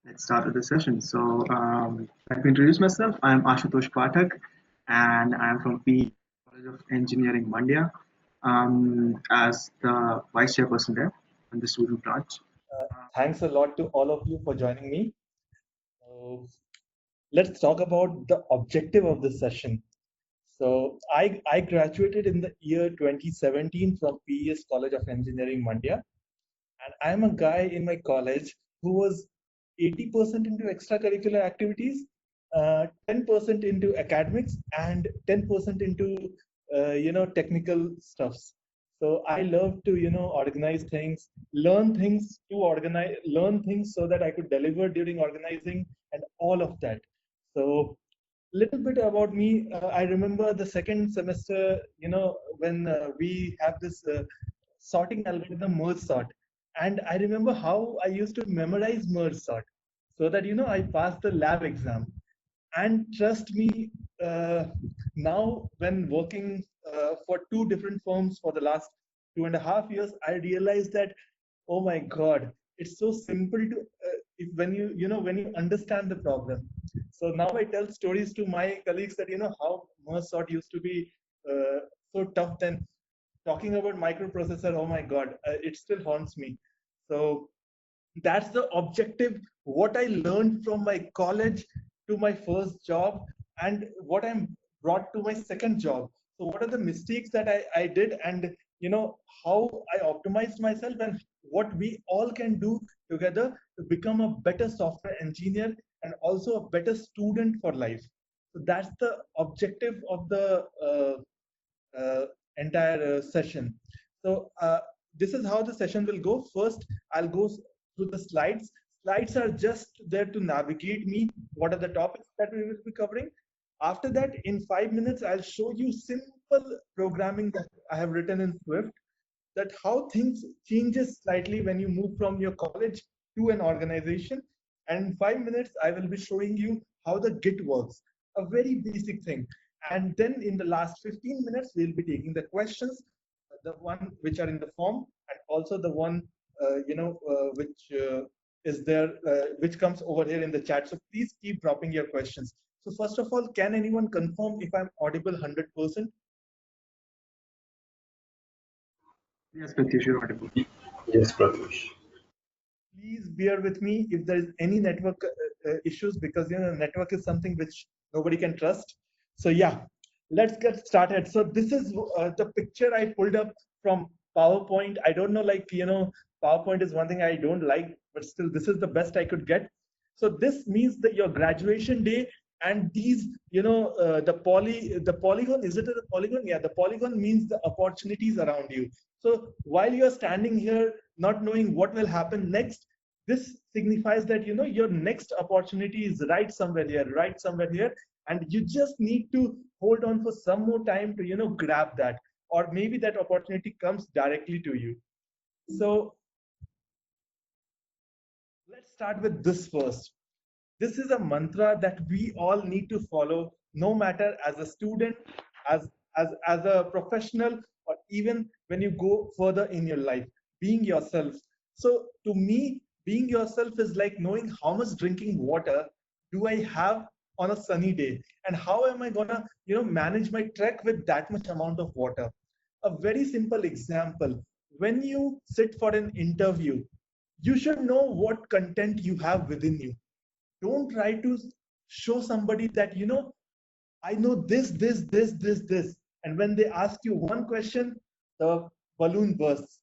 Let's start with the session. Let me introduce myself. I'm Ashutosh Pathak, and I'm from PE College of Engineering, Mandya, as the vice chairperson there in the student branch. Thanks a lot to all of you for joining me. Uh, let's talk about the objective of this session. I graduated in the year 2017 from PES College of Engineering, Mandya, and I'm a guy in my college who was 80% into extracurricular activities, 10% into academics, and 10% into technical stuffs. So I love to organize things, learn things so that I could deliver during organizing and all of that. So little bit about me. I remember the second semester, when we have this sorting algorithm merge sort, and I remember how I used to memorize merge sort so that I passed the lab exam. And trust me, uh, now when working for two different firms for the last 2.5 years, I realized that, oh my God, it's so simple to if when you understand the problem. So now I tell stories to my colleagues that how merge sort used to be so tough. Then talking about microprocessor, oh my God, it still haunts me. So that's the objective, what I learned from my college to my first job, and what I'm brought to my second job. So what are the mistakes that I did, and how I optimized myself, and what we all can do together to become a better software engineer and also a better student for life. So that's the objective of the uh, entire session. So this is how the session will go. First, I'll go through the slides. Slides are just there to navigate me. What are the topics that we will be covering? After that, in 5 minutes, I'll show you simple programming that I have written in Swift, that how things changes slightly when you move from your college to an organization. And in 5 minutes, I will be showing you how the Git works, a very basic thing. And then in the last 15 minutes, we'll be taking the questions, the one which are in the form, and also the one which is there, which comes over here in the chat. So please keep dropping your questions. So first of all, can anyone confirm if I'm audible 100%? Yes, Pratyush, you're audible. Yes, Pratyush. Please bear with me if there is any network issues, because network is something which nobody can trust. So yeah, let's get started. So this is the picture I pulled up from PowerPoint. I don't know, like PowerPoint is one thing I don't like, but still this is the best I could get. So this means that your graduation day, and these the polygon, is it a polygon? Yeah, the polygon means the opportunities around you. So while you're standing here not knowing what will happen next, this signifies that your next opportunity is right somewhere here, and you just need to hold on for some more time to grab that, or maybe that opportunity comes directly to you. So let's start with this first. This is a mantra that we all need to follow, no matter as a student, as a professional, or even when you go further in your life. Being yourself. So to me, being yourself is like knowing how much drinking water do I have on a sunny day, and how am I gonna manage my trek with that much amount of water. A very simple example: when you sit for an interview, you should know what content you have within you. Don't try to show somebody that I know this, and when they ask you one question, the balloon bursts.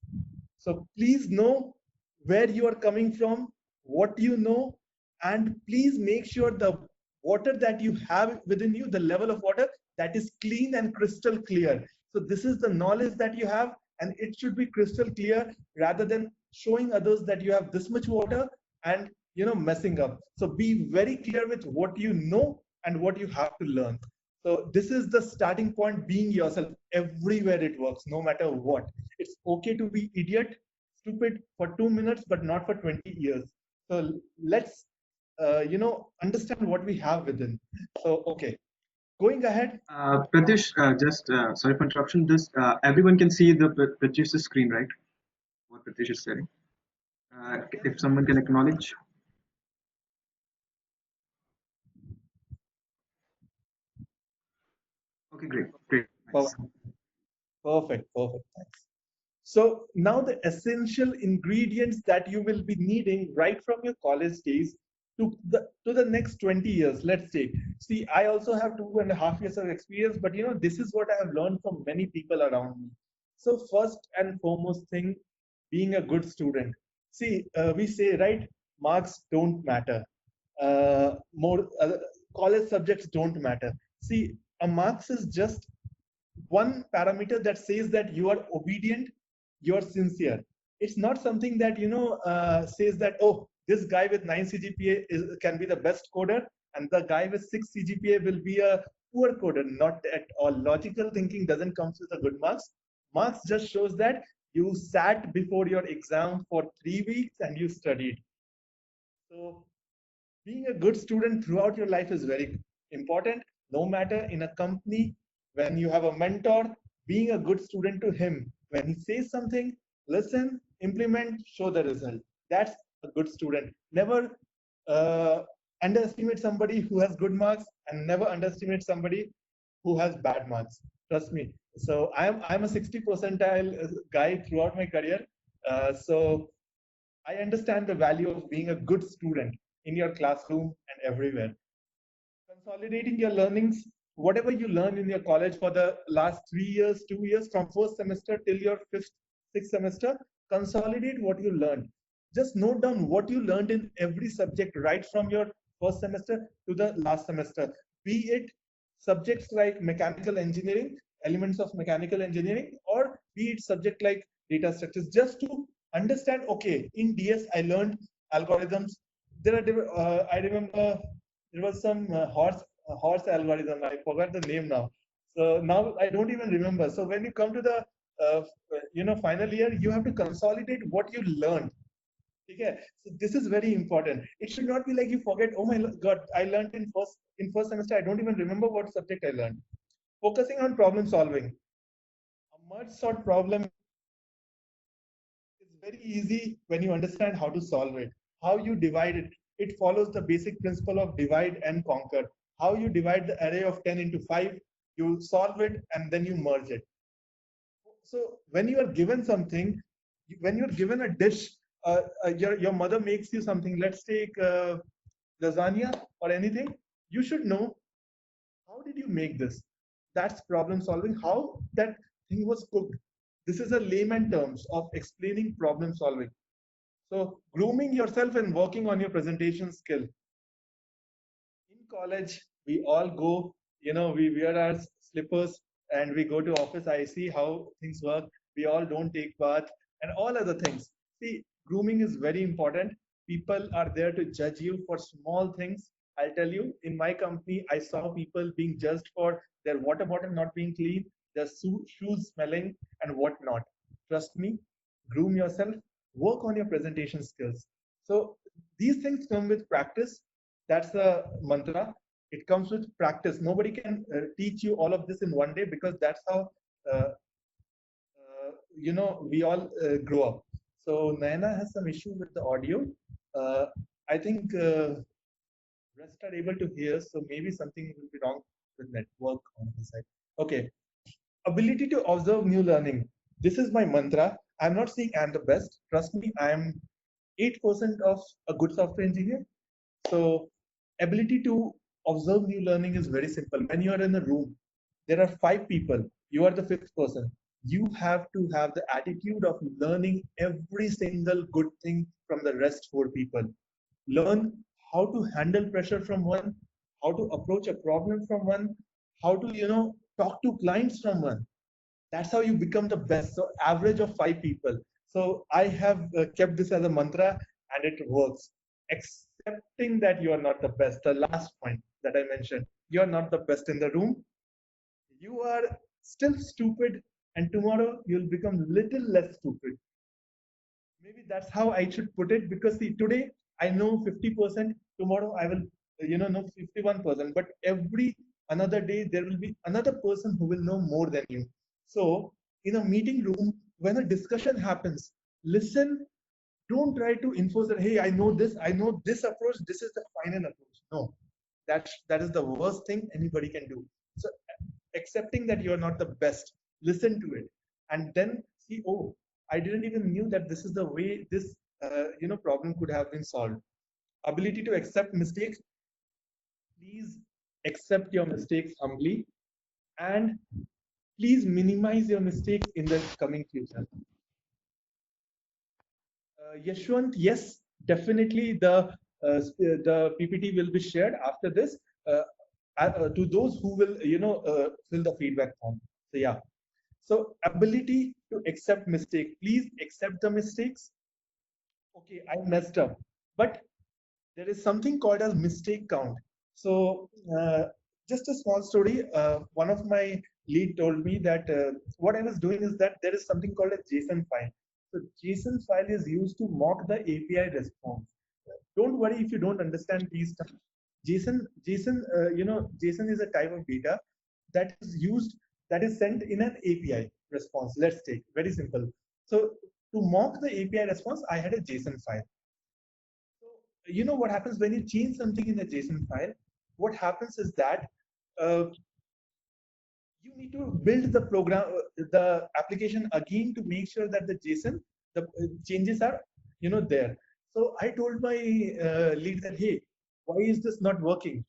So please know where you are coming from, what you know, and please make sure the water that you have within you, the level of water, that is clean and crystal clear. So this is the knowledge that you have, and it should be crystal clear, rather than showing others that you have this much water and messing up. So be very clear with what you know and what you have to learn. So this is the starting point: being yourself. Everywhere it works, no matter what. It's okay to be stupid for 2 minutes, but not for 20 years. So let's understand what we have within. So okay, going ahead. Pratyush, just sorry for interruption. This everyone can see the Pratyush's screen, right? What Pratyush is saying. If someone can acknowledge. Okay, great, great, nice. Perfect. Perfect. Perfect. Thanks. So now the essential ingredients that you will be needing right from your college days to the next 20 years. Let's take. See, I also have 2.5 years of experience, but this is what I have learned from many people around me. So first and foremost thing, being a good student. See, we say right, marks don't matter. More college subjects don't matter. See, a marks is just one parameter that says that you are obedient, you're sincere. It's not something that says that, oh, this guy with 9 CGPA can be the best coder, and the guy with 6 CGPA will be a poor coder. Not at all. Logical thinking doesn't come with the good marks. Marks just shows that you sat before your exam for 3 weeks and you studied. So being a good student throughout your life is very important. No matter in a company, when you have a mentor, being a good student to him. When he says something, listen, implement, show the result. That's a good student. Never uh, underestimate somebody who has good marks, and never underestimate somebody who has bad marks. Trust me. So I'm a 60 percentile guy throughout my career. So I understand the value of being a good student in your classroom and everywhere. Consolidating your learnings, whatever you learn in your college for the last 3 years, 2 years, from first semester till your fifth, sixth semester, consolidate what you learned. Just note down what you learned in every subject right from your first semester to the last semester. Be it subjects like mechanical engineering, elements of mechanical engineering, or be it subject like data structures, just to understand, okay, in DS I learned algorithms. I remember there was some horse algorithm. I forgot the name now. So now I don't even remember. So when you come to the final year, you have to consolidate what you learned. Okay, so this is very important. It should not be like you forget. Oh my God, I learned in first semester. I don't even remember what subject I learned. Focusing on problem solving. A merge sort problem is very easy when you understand how to solve it. How you divide it. It follows the basic principle of divide and conquer. How you divide the array of 10 into 5, you solve it and then you merge it. So when you are given something, when you're given a dish, your mother makes you something, let's take lasagna or anything, you should know how did you make this? That's problem solving. How that thing was cooked. This is a layman terms of explaining problem solving. So grooming yourself and working on your presentation skill. In college, we all go, we wear our slippers and we go to office. I see how things work. We all don't take bath and all other things. See, grooming is very important. People are there to judge you for small things. I'll tell you, in my company, I saw people being judged for their water bottle not being clean, their shoes smelling, and whatnot. Trust me, groom yourself, work on your presentation skills. So these things come with practice. That's the mantra. It comes with practice. Nobody can teach you all of this in one day, because that's how uh, we all grow up. So Naina has some issue with the audio. I think rest are able to hear, so maybe something will be wrong with network on the side. Okay. Ability to observe new learning. This is my mantra. I'm not saying I'm the best. Trust me, I'm 8% of a good software engineer. So ability to observe new learning is very simple. When you are in a room, there are 5 people. You are the fifth person. You have to have the attitude of learning every single good thing from the rest 4 people. Learn how to handle pressure from one, how to approach a problem from one, how to talk to clients from one. That's how you become the best. So average of 5 people. So I have kept this as a mantra, and it works. Accepting that you are not the best, the last point that I mentioned, you are not the best in the room, you are still stupid, and tomorrow you'll become little less stupid. Maybe that's how I should put it, because see, today I know 50%, tomorrow I will know 51%, but every another day there will be another person who will know more than you. So in a meeting room, when a discussion happens, listen. Don't try to enforce that, hey, I know this approach, this is the final approach. No, that is the worst thing anybody can do. So accepting that you're not the best, listen to it, and then see, oh, I didn't even knew that this is the way this problem could have been solved. Ability to accept mistakes. Please accept your mistakes humbly, and please minimize your mistakes in the coming future. Yashwant, yes, definitely the PPT will be shared after this to those who will fill the feedback form. So yeah, so ability to accept mistake. Please accept the mistakes. Okay, I messed up, but there is something called as mistake count. So just a small story. One of my lead told me that what I was doing is that there is something called a JSON file. So JSON file is used to mock the API response. Don't worry if you don't understand these stuff. JSON is a type of data that is used, that is sent in an API response. Let's take very simple. So to mock the API response, I had a JSON file. So, you know what happens when you change something in a JSON file? What happens is that uh, you need to build the program, the application again to make sure that the JSON, the changes are, there. So I told my lead that, hey, why is this not working?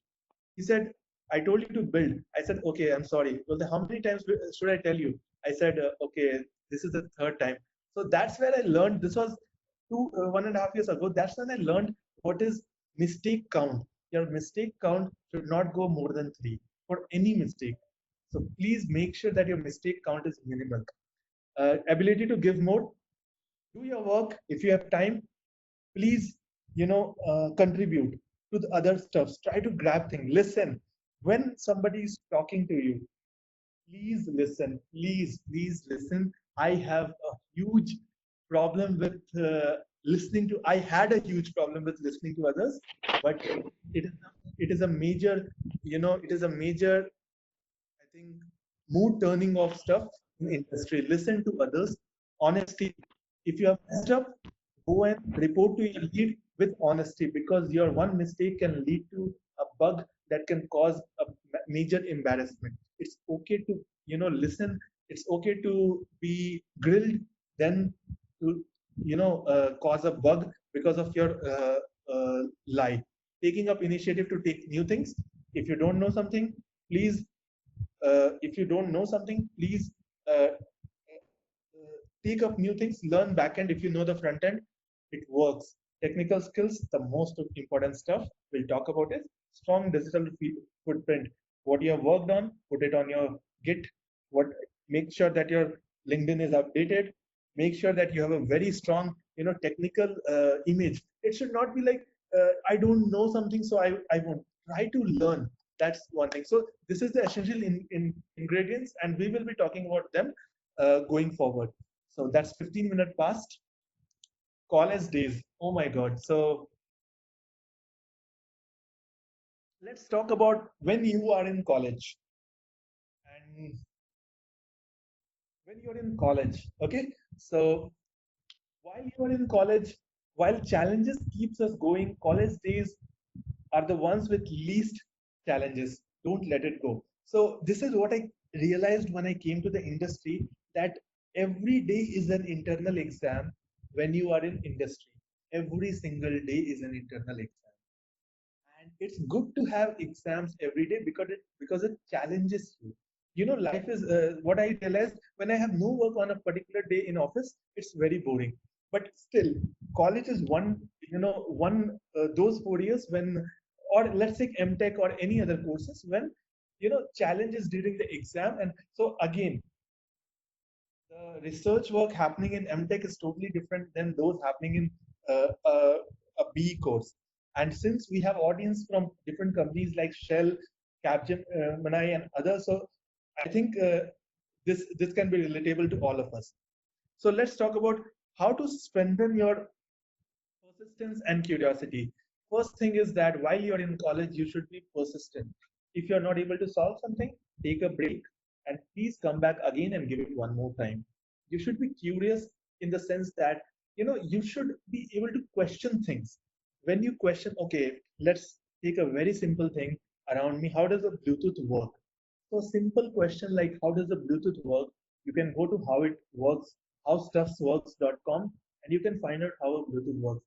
He said, I told you to build. I said, okay, I'm sorry. Well, how many times should I tell you? I said, okay, this is the third time. So that's where I learned. This was 1.5 years ago. That's when I learned what is mistake count. Your mistake count should not go more than 3 for any mistake. So please make sure that your mistake count is minimal. Ability to give more. Do your work. If you have time, please, contribute to the other stuff. Try to grab things. Listen. When somebody is talking to you, please listen. Please listen. I have a huge problem with listening to. I had a huge problem with listening to others, but it is a major, it is a major, I think, mood turning off stuff in industry. Listen to others. Honesty. If you have messed up, go and report to your lead with honesty, because your one mistake can lead to a bug that can cause a major embarrassment. It's okay to listen. It's okay to be grilled, then to cause a bug because of your lie. Taking up initiative to take new things. If you don't know something, please if you don't know something, please take up new things, learn backend. If you know the front end, it works. Technical skills, the most important stuff we'll talk about is strong digital footprint. What you have worked on, put it on your Git. What Make sure that your LinkedIn is updated. Make sure that you have a very strong, technical image. It should not be like I don't know something, so I won't. Try to learn. That's one thing. So this is the essential ingredients, and we will be talking about them going forward. So that's 15 minutes past. College days. Oh my God. So let's talk about when you are in college. And when you're in college, okay? So while you are in college, while challenges keeps us going, college days are the ones with least challenges. Don't let it go. So this is what I realized when I came to the industry, that every day is an internal exam when you are in industry. Every single day is an internal exam. And it's good to have exams every day because it challenges you. Life is what I realized when I have no work on a particular day in office, it's very boring. But still, college is one those 4 years when, or let's say MTech or any other courses, when challenges during the exam. And so again, the research work happening in MTech is totally different than those happening in a B course. And since we have audience from different companies like Shell, Capgemini, and others, so I think this can be relatable to all of us. So let's talk about how to strengthen your persistence and curiosity. First thing is that while you're in college, you should be persistent. If you're not able to solve something, take a break and please come back again and give it one more time. You should be curious in the sense that you should be able to question things. When you question, okay, let's take a very simple thing around me. How does a Bluetooth work? So simple question like how does the Bluetooth work? You can go to how it works, howstuffsworks.com, and you can find out how a Bluetooth works.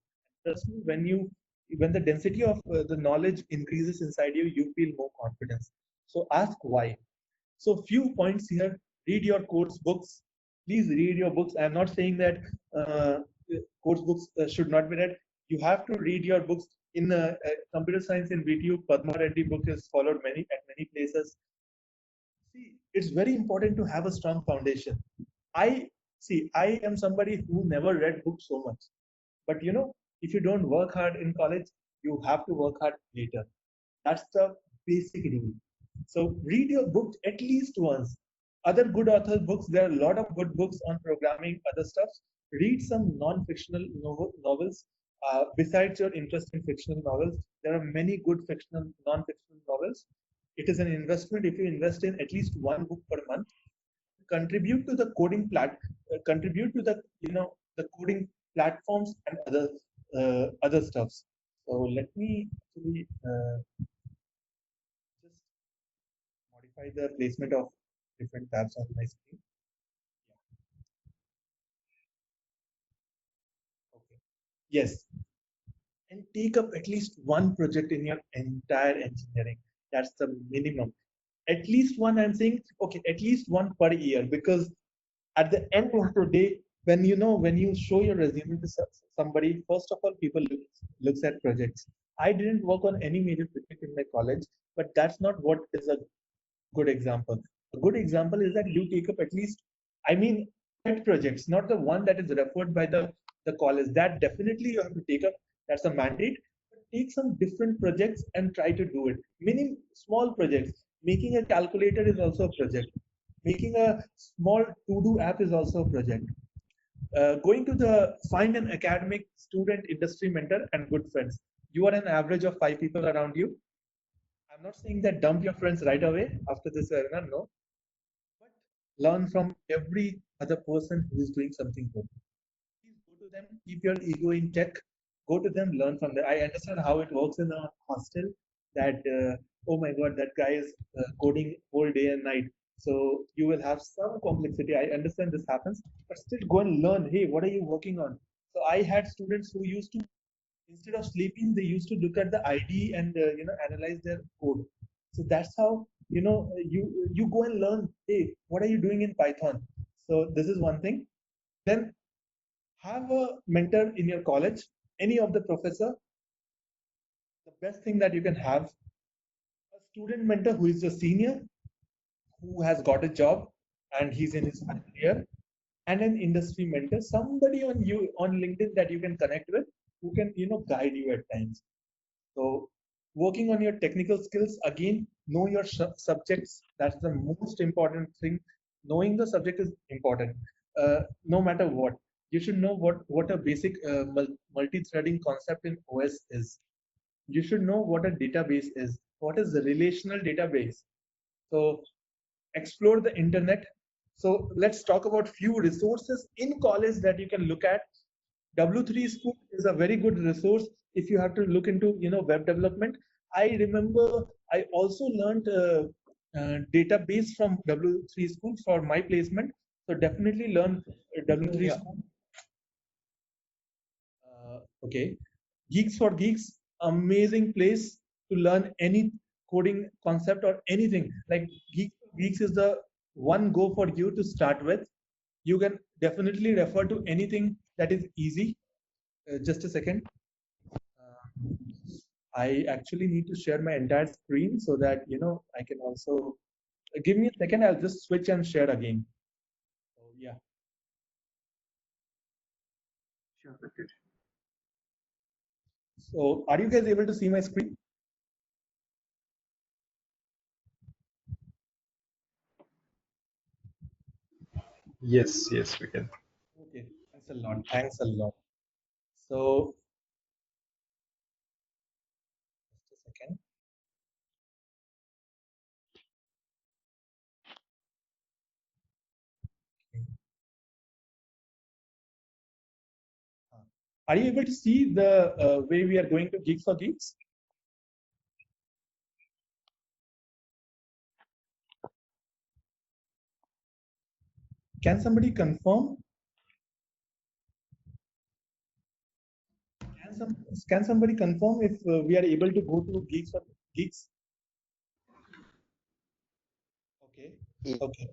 Trust me, when the density of the knowledge increases inside you, you feel more confidence. So ask why. So few points here. Read your course books. Please read your books. I'm not saying that uh, course books should not be read. You have to read your books. In computer science in VTU, Padma Reddy book is followed many places. See, it's very important to have a strong foundation. I I am somebody who never read books so much. But if you don't work hard in college, you have to work hard later. That's the basic rule. So read your book at least once. Other good authors' books, there are a lot of good books on programming, other stuff. Read some non-fictional novels. Besides your interest in fictional novels, there are many good fictional, non-fictional novels. It is an investment if you invest in at least one book per month. Contribute to the contribute to the the coding platforms and other stuffs. So let me actually just modify the placement of different tabs on my screen. Okay. Yes, and take up at least one project in your entire engineering. That's the minimum. At least one, I'm saying, okay, at least one per year, because at the end of the day, when you show your resume to somebody, first of all, people looks at projects. I didn't work on any major project in my college, but that's not what is a good example. A good example is that you take up at least, I mean, pet projects, not the one that is referred by the college. That definitely you have to take up. That's a mandate. But take some different projects and try to do it. Meaning small projects. Making a calculator is also a project. Making a small to-do app is also a project. Going to the find an academic student industry mentor and good friends. You are an average of 5 people around you. I'm not saying that dump your friends right away after this webinar, no. But learn from every other person who is doing something good. Please go to them, keep your ego in check, go to them, learn from them. I understand how it works in a hostel that, oh my God, that guy is coding whole day and night. So you will have some complexity. I understand this happens, but still go and learn. Hey, what are you working on? So I had students who used to, instead of sleeping, they used to look at the ID and analyze their code. So that's how you go and learn. Hey, what are you doing in Python? So this is one thing. Then have a mentor in your college, any of the professor. The best thing that you can have a student mentor who is a senior, who has got a job and he's in his final year, and an industry mentor, somebody on LinkedIn that you can connect with, who can guide you at times. So working on your technical skills, again, know your subjects. That's the most important thing. Knowing the subject is important. No matter what, you should know what a basic multi-threading concept in OS is. You should know what a database is. What is the relational database? So explore the internet. So let's talk about few resources in college that you can look at. W3 School is a very good resource if you have to look into web development. I remember I also learned database from W3 School for my placement. So definitely learn W3 School. Okay, Geeks for Geeks, amazing place to learn any coding concept or anything. Like Geeks is the one go for you to start with. You can definitely refer to anything that is easy. Just a second. I actually need to share my entire screen so that I can also give me a second. I'll just switch and share again. So yeah. Sure, Venkat. So are you guys able to see my screen? Yes, yes, we can. Okay. Thanks a lot. Thanks a lot. So just a second. Okay. Are you able to see the way we are going to Geeks for Geeks? Can somebody confirm? Can somebody confirm if we are able to go to Geeks or Geeks? Okay. Yes. Okay.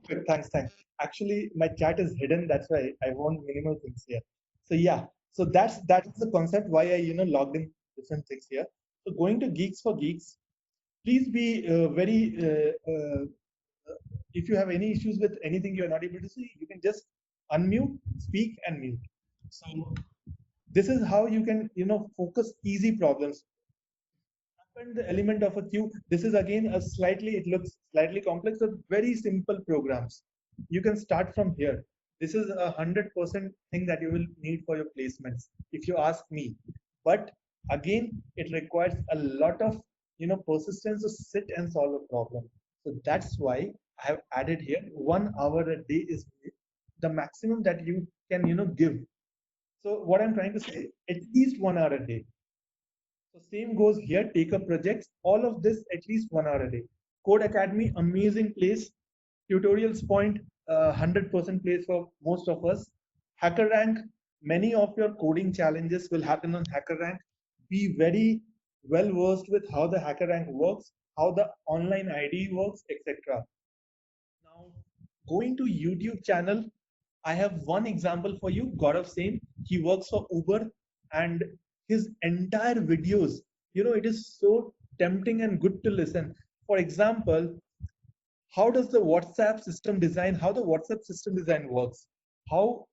Perfect. Thanks. Actually, my chat is hidden. That's why I want minimal things here. So yeah. So that's the concept why I logged in different things here. So going to Geeks for Geeks, please be very if you have any issues with anything you're not able to see, you can just unmute, speak, and mute. So this is how you can focus easy problems. And the element of a queue, this is again it looks slightly complex, but very simple programs. You can start from here. This is 100% thing that you will need for your placements, if you ask me. But again, it requires a lot of persistence to sit and solve a problem. So that's why I have added here 1 hour a day is the maximum that you can give. So what I'm trying to say, at least 1 hour a day. So same goes here, take up projects, all of this at least 1 hour a day. Code Academy, amazing place. Tutorials point, 100% place for most of us. HackerRank, many of your coding challenges will happen on HackerRank. Be very well versed with how the HackerRank works, how the online ID works, etc. Now, going to YouTube channel, I have one example for you, Gaurav Sen. He works for Uber, and his entire videos, it is so tempting and good to listen. For example, how does the WhatsApp system design, how the WhatsApp system design works, how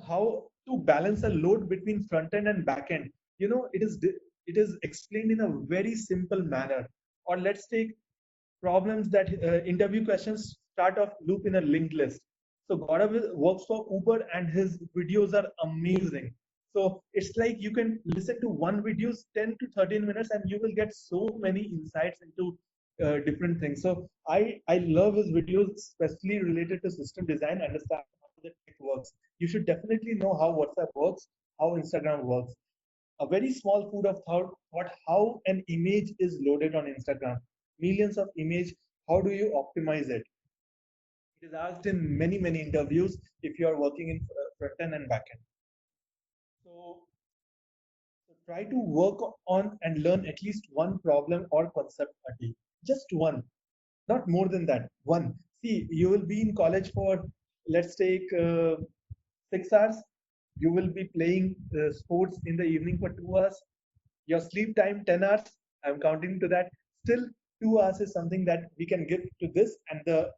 how to balance a load between front end and back end. It is explained in a very simple manner. Or let's take problems that interview questions start off loop in a linked list. So Gaurav works for Uber and his videos are amazing. So it's like you can listen to one video 10 to 13 minutes and you will get so many insights into different things. So I love his videos, especially related to system design, understand how the tech works. You should definitely know how WhatsApp works, how Instagram works. A very small food of thought, what how an image is loaded on Instagram. Millions of image, how do you optimize it? It is asked in many interviews if you are working in front end and back end. So, so try to work on and learn at least one problem or concept a day. Just one, not more than that. One. See, you will be in college for, let's take 6 hours. You will be playing sports in the evening for 2 hours. Your sleep time 10 hours. I'm counting to that. Still, 2 hours is something that we can give to this and the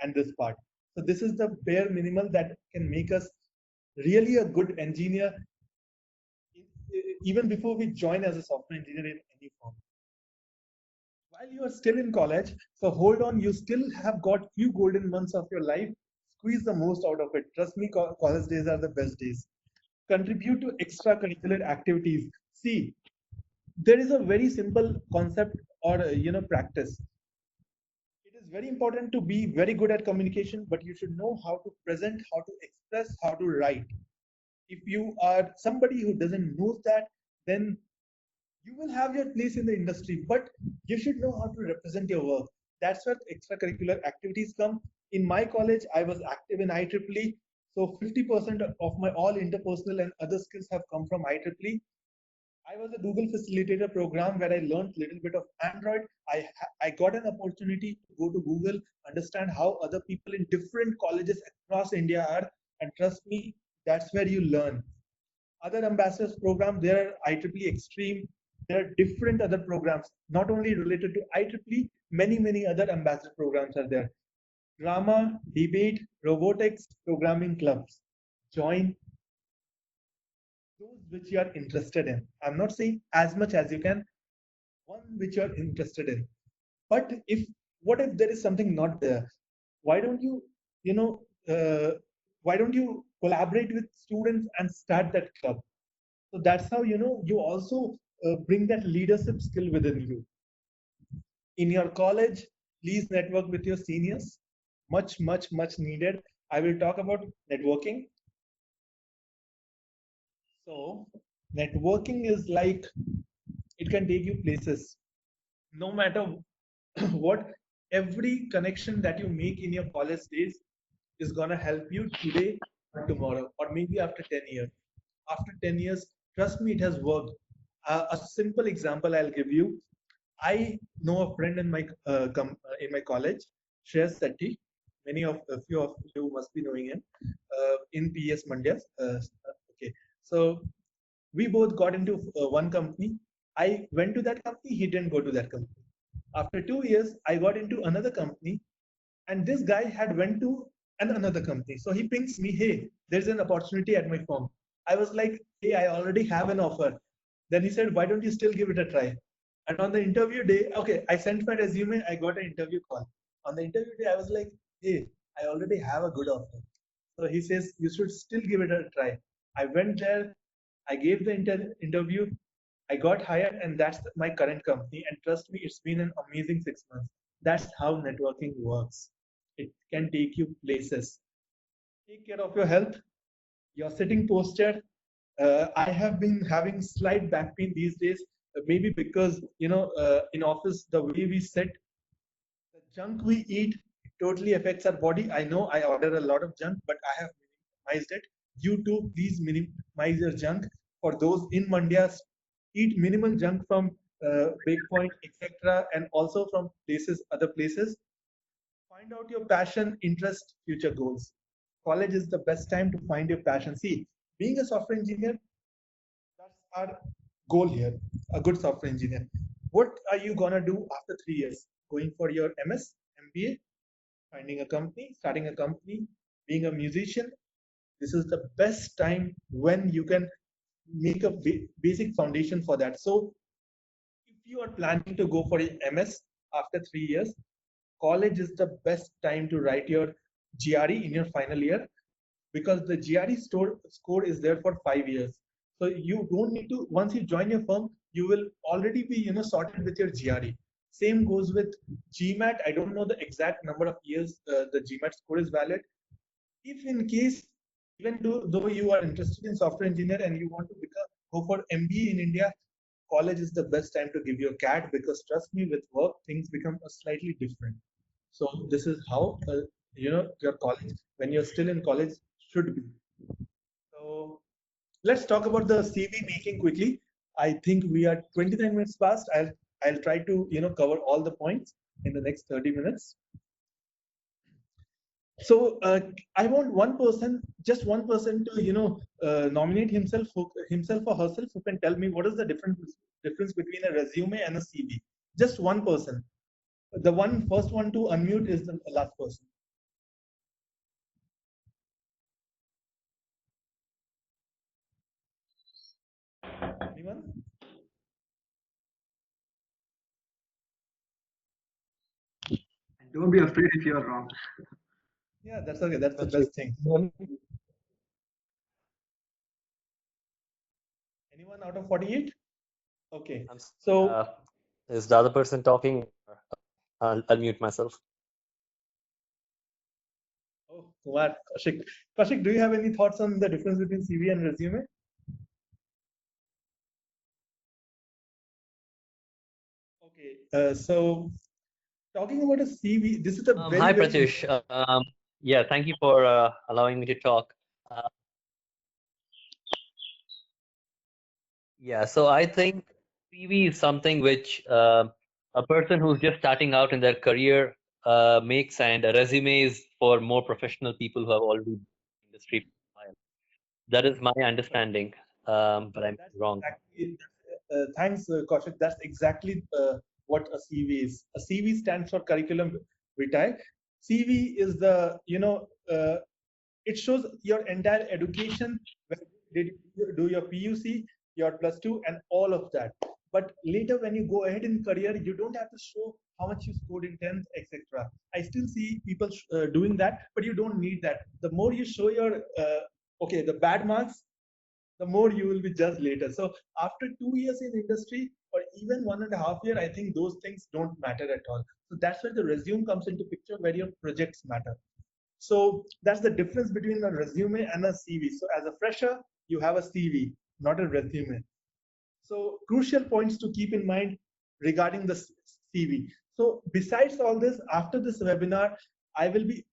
and this part. So this is the bare minimal that can make us really a good engineer even before we join as a software engineer in any form. While you are still in college, so hold on, you still have got few golden months of your life. Squeeze the most out of it. Trust me, college days are the best days. Contribute to extracurricular activities. See, there is a very simple concept or practice. It is very important to be very good at communication, but you should know how to present, how to express, how to write. If you are somebody who doesn't know that, then you will have your place in the industry, but you should know how to represent your work. That's where extracurricular activities come. In my college, I was active in IEEE, so 50% of my all interpersonal and other skills have come from IEEE. I was a Google Facilitator program where I learned a little bit of Android. I got an opportunity to go to Google, understand how other people in different colleges across India are, and trust me, that's where you learn. Other ambassadors program, there are IEEE Extreme, there are different other programs, not only related to IEEE, many other ambassador programs are there. Drama, debate, robotics, programming clubs. Join those which you are interested in. I'm not saying as much as you can, one which you are interested in. But what if there is something not there? Why don't you, you know, why don't you collaborate with students and start that club? So that's how you also bring that leadership skill within you. In your college, please network with your seniors. Much needed. I will talk about networking. So networking is like, it can take you places. No matter what Every connection that you make in your college days is gonna help you today or tomorrow, or maybe after 10 years. After 10 years, trust me, it has worked. A simple example I'll give you. I know a friend in in my college, Shreyas Sethi. A few of you must be knowing him in PS Mandya. Okay, so we both got into one company. I went to that company. He didn't go to that company. After 2 years, I got into another company, and this guy had went to another company. So he pings me, "Hey, there's an opportunity at my firm." I was like, "Hey, I already have an offer." Then he said, "Why don't you still give it a try?" And on the interview day, okay, I sent my resume. I got an interview call. On the interview day, I was like, "Hey, I already have a good offer." So he says, "You should still give it a try." I went there. I gave the interview. I got hired, and that's my current company. And trust me, it's been an amazing 6 months. That's how networking works. It can take you places. Take care of your health, your sitting posture. I have been having slight back pain these days, maybe because in office the way we sit, the junk we eat totally affects our body. I know I order a lot of junk, but I have minimized it. You too, please minimize your junk. For those in Mandya, eat minimal junk from Breakpoint, etc., and also from other places. Find out your passion, interest, future goals. College is the best time to find your passion. See, being a software engineer, that's our goal here. A good software engineer. What are you gonna do after 3 years? Going for your MS, MBA, finding a company, starting a company, being a musician. This is the best time when you can make a basic foundation for that. So, if you are planning to go for a MS after 3 years, college is the best time to write your GRE in your final year, because the GRE score is there for 5 years. So you don't need to, once you join your firm, you will already be sorted with your GRE. Same goes with GMAT. I don't know the exact number of years the GMAT score is valid. If in case, even though you are interested in software engineer and you want to go for MBA in India, college is the best time to give your CAT, because trust me, with work things become slightly different. So this is how your college, when you're still in college, should be. So let's talk about the CV making quickly. I think we are 29 minutes past. I'll try to cover all the points in the next 30 minutes. So I want just one person to nominate himself or herself who can tell me what is the difference between a resume and a CV. Just one person. The first one to unmute is the last person. Anyone? Don't be afraid if you're wrong. Yeah, that's okay. That's the best thing. Anyone out of 48? Okay. So is the other person talking? I'll mute myself. oh, Kumar, Kashik. Kashik, do you have any thoughts on the difference between CV and resume? Okay. So talking about a CV, this is a Hi, very Pratyush. Yeah, thank you for allowing me to talk. Yeah, so I think CV is something which a person who's just starting out in their career makes, and a resume is for more professional people who have already been in the industry for a while. That is my understanding, but I'm That's wrong. exactly, thanks, Kaushik. That's exactly what a CV is. A CV stands for curriculum vitae. CV is it shows your entire education. When did you do your PUC, your plus two, and all of that. But later, when you go ahead in career, you don't have to show how much you scored in 10th, etc. I still see people doing that, but you don't need that. The more you show your the bad marks, the more you will be judged later. So after 2 years in industry, or even 1.5 year, I think those things don't matter at all. So that's where the resume comes into picture, where your projects matter. So that's the difference between a resume and a CV. So as a fresher, you have a CV, not a resume. So crucial points to keep in mind regarding the CV. So besides all this, after this webinar, I will be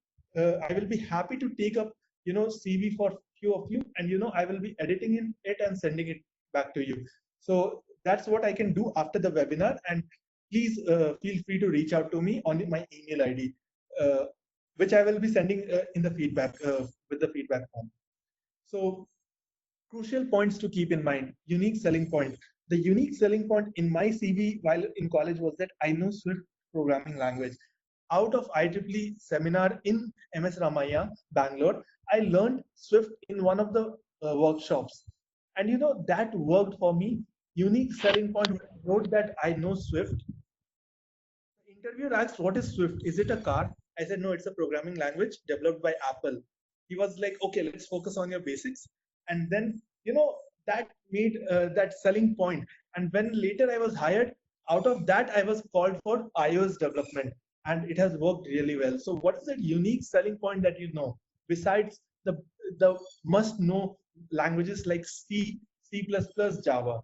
happy to take up CV for few of you, and I will be editing in it and sending it back to you. So that's what I can do after the webinar, and please feel free to reach out to me on my email ID, which I will be sending in the feedback with the feedback form. So crucial points to keep in mind. Unique selling point. The unique selling point in my CV while in college was that I know Swift programming language. Out of IEEE seminar in MS Ramaiah, Bangalore, I learned Swift in one of the workshops. And that worked for me. Unique selling point, when I wrote that I know Swift. The interviewer asked, "What is Swift? Is it a car?" I said, "No, it's a programming language developed by Apple." He was like, "Okay, let's focus on your basics." And then, that made that selling point. And when later I was hired, out of that, I was called for iOS development. And it has worked really well. So, what is that unique selling point that besides the must know languages like C, C++, Java?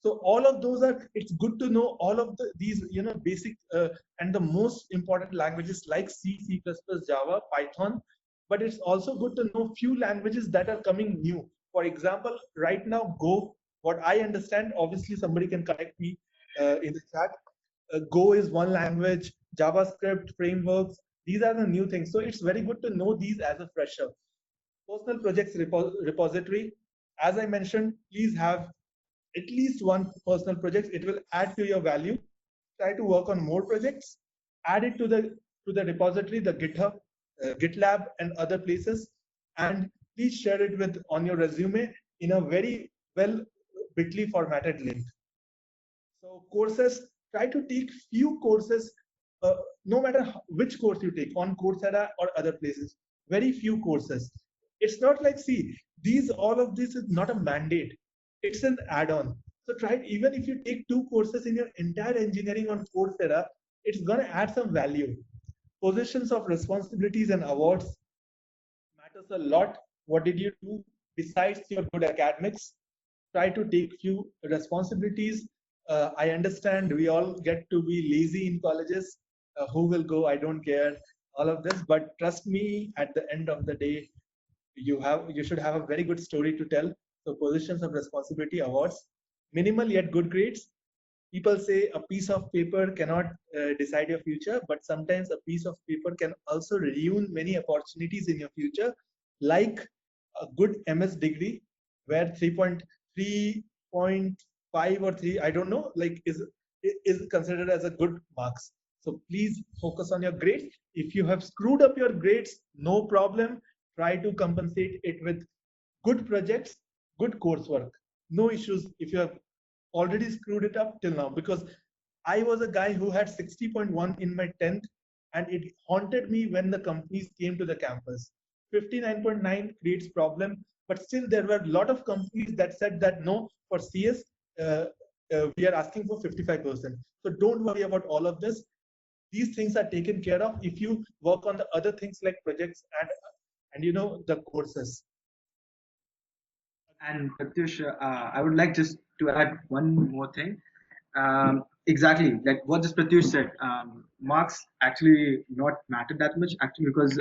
So all of those are, it's good to know all of these basic and the most important languages like C, C++, Java, Python. But it's also good to know few languages that are coming new. For example, right now Go, what I understand, obviously somebody can correct me in the chat. Go is one language, JavaScript frameworks, these are the new things. So it's very good to know these as a fresher. Personal projects repository, as I mentioned, please have at least one personal project. It will add to your value. Try to work on more projects. Add it to the repository, the GitHub, GitLab, and other places. And please share it with on your resume in a very well bitly formatted link. So courses, try to take few courses, no matter which course you take on Coursera or other places. Very few courses. It's not like, see, all of this is not a mandate. It's an add-on. So try it, even if you take 2 courses in your entire engineering on Coursera, it's gonna add some value. Positions of responsibilities and awards matters a lot. What did you do besides your good academics? Try to take few responsibilities. I understand we all get to be lazy in colleges. Who will go? I don't care. All of this, but trust me, at the end of the day, you should have a very good story to tell. So positions of responsibility, awards, minimal yet good grades. People say a piece of paper cannot decide your future, but sometimes a piece of paper can also ruin many opportunities in your future, like a good MS degree, where 3.5 or 3, I don't know, like is considered as a good marks. So please focus on your grades. If you have screwed up your grades, no problem. Try to compensate it with good projects, good coursework. No issues if you have already screwed it up till now, because I was a guy who had 60.1 in my 10th, and it haunted me when the companies came to the campus. 59.9 creates problem, but still there were a lot of companies that said that no, for CS, we are asking for 55%. So don't worry about all of this. These things are taken care of if you work on the other things like projects and the courses. And Pratyush, I would like just to add one more thing. Exactly, like what just Pratyush said. Marks actually not matter that much actually, because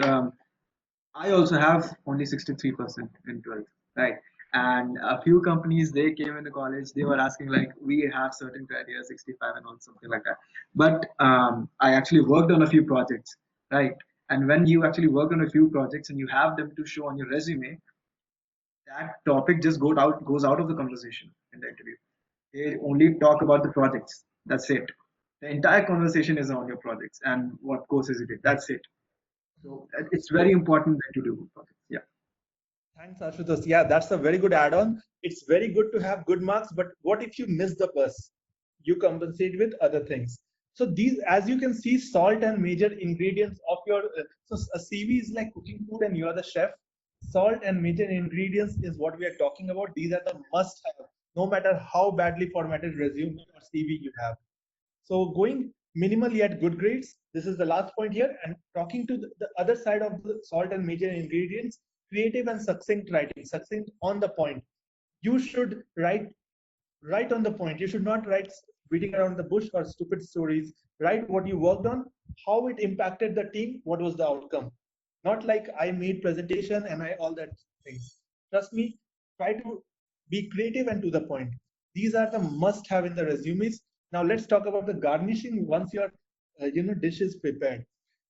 I also have only 63% in 12th, right? And a few companies, they came into college, they were asking like, we have certain criteria, 65 and all, something like that. But I actually worked on a few projects, right? And when you actually work on a few projects and you have them to show on your resume, that topic just goes out of the conversation in the interview. They only talk about the projects. That's it. The entire conversation is on your projects and what courses you did. That's it. So it's very important that you do projects. Yeah. Thanks, Ashutosh. Yeah, that's a very good add-on. It's very good to have good marks, but what if you miss the bus? You compensate with other things. So these, as you can see, salt and major ingredients of your. So a CV is like cooking food, and you are the chef. Salt and major ingredients is what we are talking about. These are the must-have, no matter how badly formatted resume or CV you have. So going minimal yet good grades. This is the last point here. And talking to the other side of the salt and major ingredients, creative and succinct writing, succinct on the point. You should write right on the point. You should not write beating around the bush or stupid stories. Write what you worked on, how it impacted the team, what was the outcome. Not like I made presentation and I all that things. Trust me, try to be creative and to the point. These are the must have in the resumes. Now let's talk about the garnishing once your dish is prepared.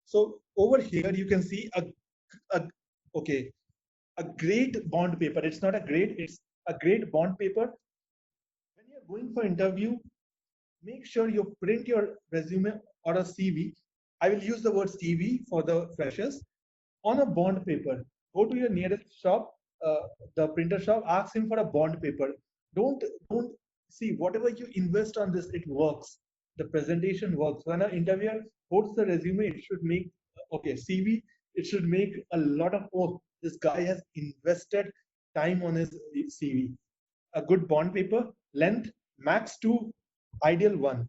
So over here you can see a okay, a great bond paper. It's not a grade, it's a great bond paper. When you're going for interview, make sure you print your resume or a CV. I will use the word CV for the freshers on a bond paper. Go to your nearest shop, the printer shop, ask him for a bond paper. Don't see whatever you invest on this, it works. The presentation works. When an interviewer quotes the resume, it should make okay CV. It should make a lot of this guy has invested time on his CV. A good bond paper length max 2, ideal 1.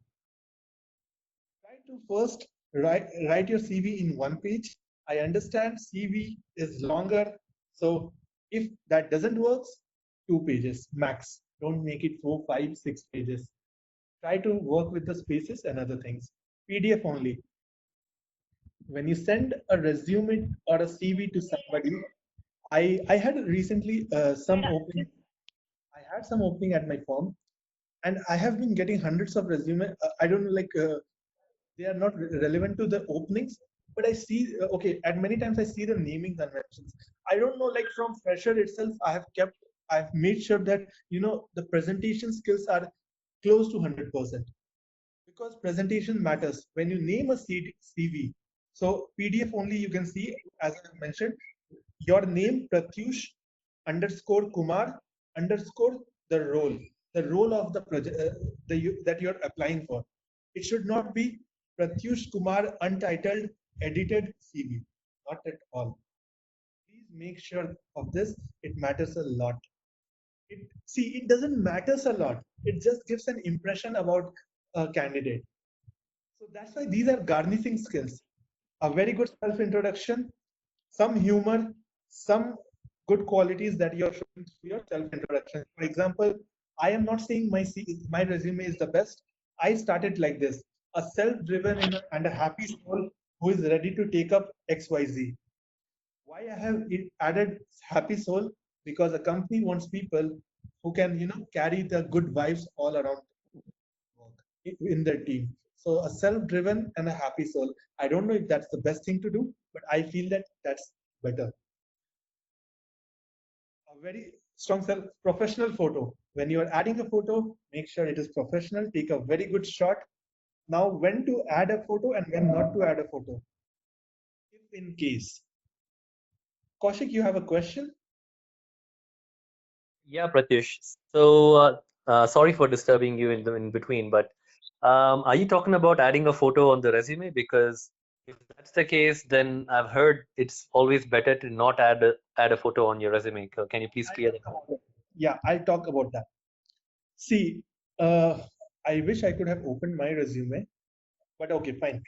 Try to first write your CV in 1 page. I understand CV is longer, so if that doesn't work, 2 pages max. Don't make it 4, 5, 6 pages. Try to work with the spaces and other things. PDF only. When you send a resume or a CV to somebody, I had recently some opening. I had some opening at my firm, and I have been getting hundreds of resume. I don't know, like they are not relevant to the openings, but I see okay. At many times I see the naming conventions. I don't know, like from fresher itself, I've made sure that the presentation skills are close to 100% because presentation matters when you name a CV. So PDF only you can see, as I mentioned, your name Pratyush underscore Kumar underscore the role of the project that you're applying for. It should not be Pratyush Kumar untitled edited CV, not at all. Please make sure of this. It matters a lot. It doesn't matters a lot. It just gives an impression about a candidate. So that's why these are garnishing skills. A very good self-introduction, some humor, some good qualities that you're showing through your self-introduction. For example, I am not saying my resume is the best. I started like this: a self-driven and a happy soul who is ready to take up XYZ. Why I have added happy soul? Because a company wants people who can carry the good vibes all around work in their team. So a self-driven and a happy soul. I don't know if that's the best thing to do, but I feel that that's better. A very strong self professional photo. When you are adding a photo, make sure it is professional. Take a very good shot. Now, when to add a photo and when not to add a photo. If in case. Kaushik, you have a question? Yeah, Pratyush. So, sorry for disturbing you in between, but are you talking about adding a photo on the resume? Because if that's the case, then I've heard it's always better to not add a photo on your resume. Can you please clear that up? Yeah, I'll talk about that. See, uh, I wish I could have opened my resume, but okay, fine.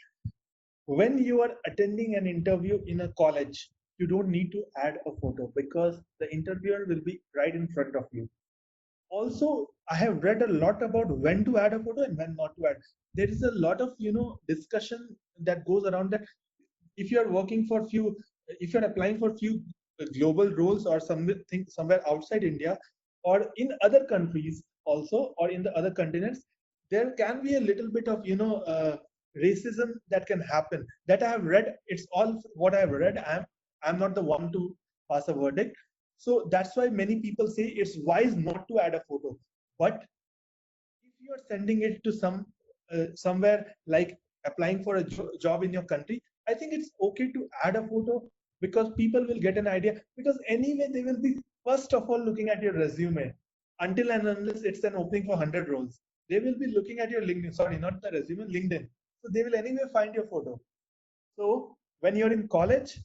When you are attending an interview in a college, you don't need to add a photo because the interviewer will be right in front of you. Also, I have read a lot about when to add a photo and when not to add. There is a lot of discussion that goes around that. If you are working for few, if you are applying for few global roles or something somewhere outside India or in other countries also or in the other continents, there can be a little bit of racism that can happen. That I have read. It's all what I have read. I'm not the one to pass a verdict. So that's why many people say it's wise not to add a photo. But if you are sending it to somewhere like applying for a job in your country, I think it's okay to add a photo because people will get an idea. Because anyway, they will be first of all looking at your resume until and unless it's an opening for 100 roles. They will be looking at your LinkedIn. Sorry, not the resume, LinkedIn. So they will anyway find your photo. So when you're in college,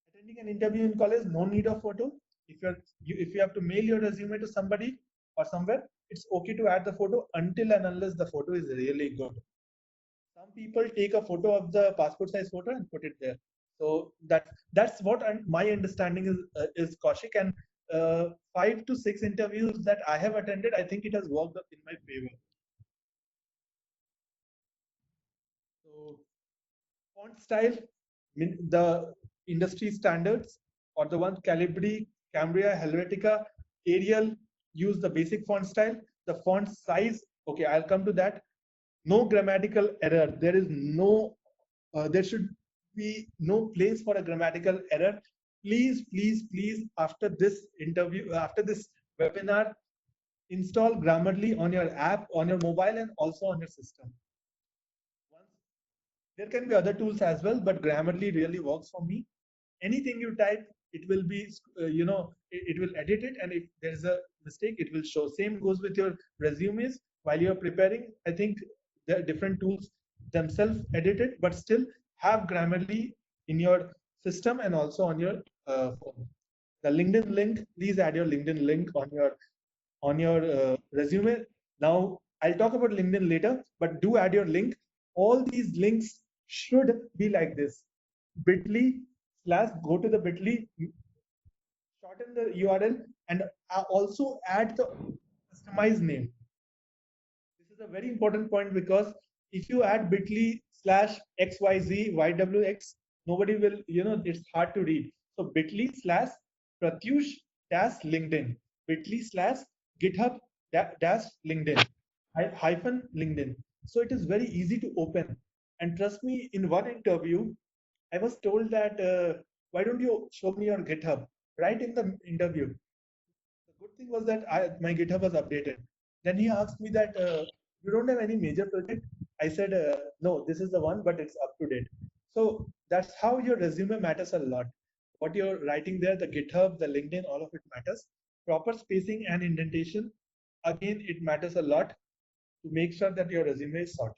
attending an interview in college, no need of photo. If you have to mail your resume to somebody or somewhere, it's okay to add the photo until and unless the photo is really good. Some people take a photo of the passport size photo and put it there. So that's what my understanding is Kaushik, and 5 to 6 interviews that I have attended, I think it has worked in my favor. Font style, the industry standards or the one Calibri, Cambria, Helvetica, Arial use the basic font style. The font size, okay, I'll come to that. No grammatical error. There should be no place for a grammatical error. Please, please, please, after this interview, after this webinar, install Grammarly on your app, on your mobile, and also on your system. There can be other tools as well, but Grammarly really works for me. Anything you type, it will be, it will edit it, and if there is a mistake, it will show. Same goes with your resumes. While you're preparing, I think the different tools themselves edit it, but still have Grammarly in your system and also on your phone. The LinkedIn link, please add your LinkedIn link on your resume. Now, I'll talk about LinkedIn later, but do add your link. All these links should be like this: bit.ly / go to the bit.ly, shorten the URL, and also add the customized name. This is a very important point, because if you add bit.ly / XYZ YWX, nobody will, it's hard to read. So bit.ly / Pratyush LinkedIn, bit.ly / GitHub LinkedIn hyphen LinkedIn. So it is very easy to open. And trust me, in one interview, I was told that, why don't you show me your GitHub? Right in the interview. The good thing was that my GitHub was updated. Then he asked me that, you don't have any major project? I said, no, this is the one, but it's up to date. So that's how your resume matters a lot. What you're writing there, the GitHub, the LinkedIn, all of it matters. Proper spacing and indentation, again, it matters a lot to make sure that your resume is sorted.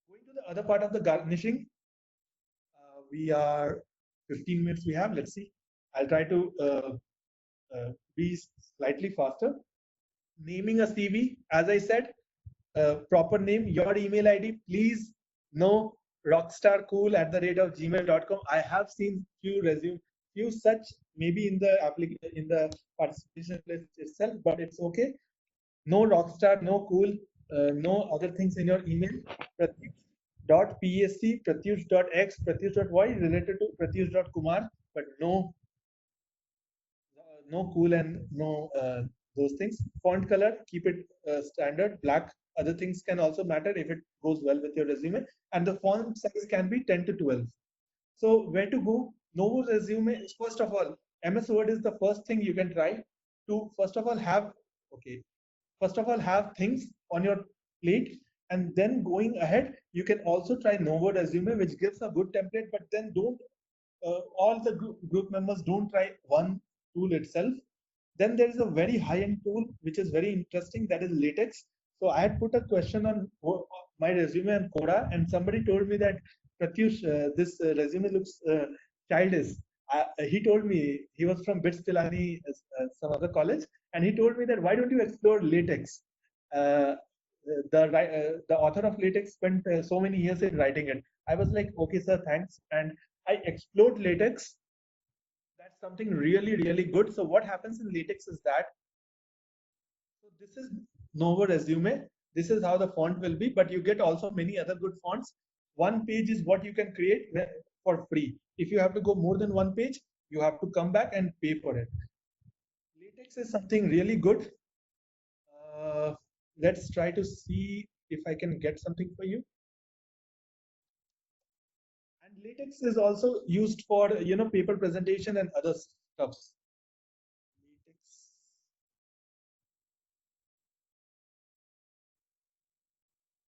Going to the other part of the garnishing, we are 15 minutes we have. Let's see. I'll try to be slightly faster. Naming a CV, as I said, proper name, your email ID, please no rockstarcool@gmail.com. I have seen few such, maybe in the application, in the participation list itself, but it's okay. No rockstar, no cool, no other things in your email. Pratyush.psc, Pratyush.x, Pratyush.y related to Pratyush.kumar, but no cool and no those things. Font color, keep it standard black. Other things can also matter if it goes well with your resume. And the font size can be 10 to 12. So where to go? Novo resume. First of all, MS Word is the first thing you can try to first of all have things on your plate, and then going ahead, you can also try Novo resume, which gives a good template. But then don't all the group members don't try one tool itself. Then there is a very high-end tool which is very interesting, that is LaTeX. So I had put a question on my resume on Quora, and somebody told me that, Pratyush, this resume looks childish. He told me, he was from BITS Pilani, some other college, and he told me that, why don't you explore LaTeX? The author of LaTeX spent so many years in writing it. I was like, okay, sir, thanks. And I explored LaTeX. That's something really, really good. So what happens in LaTeX is that, so this is Novo resume. This is how the font will be, but you get also many other good fonts. One page is what you can create for free. If you have to go more than one page, you have to come back and pay for it. LaTeX is something really good. Let's try to see if I can get something for you. And LaTeX is also used for, paper presentation and other stuffs. LaTeX.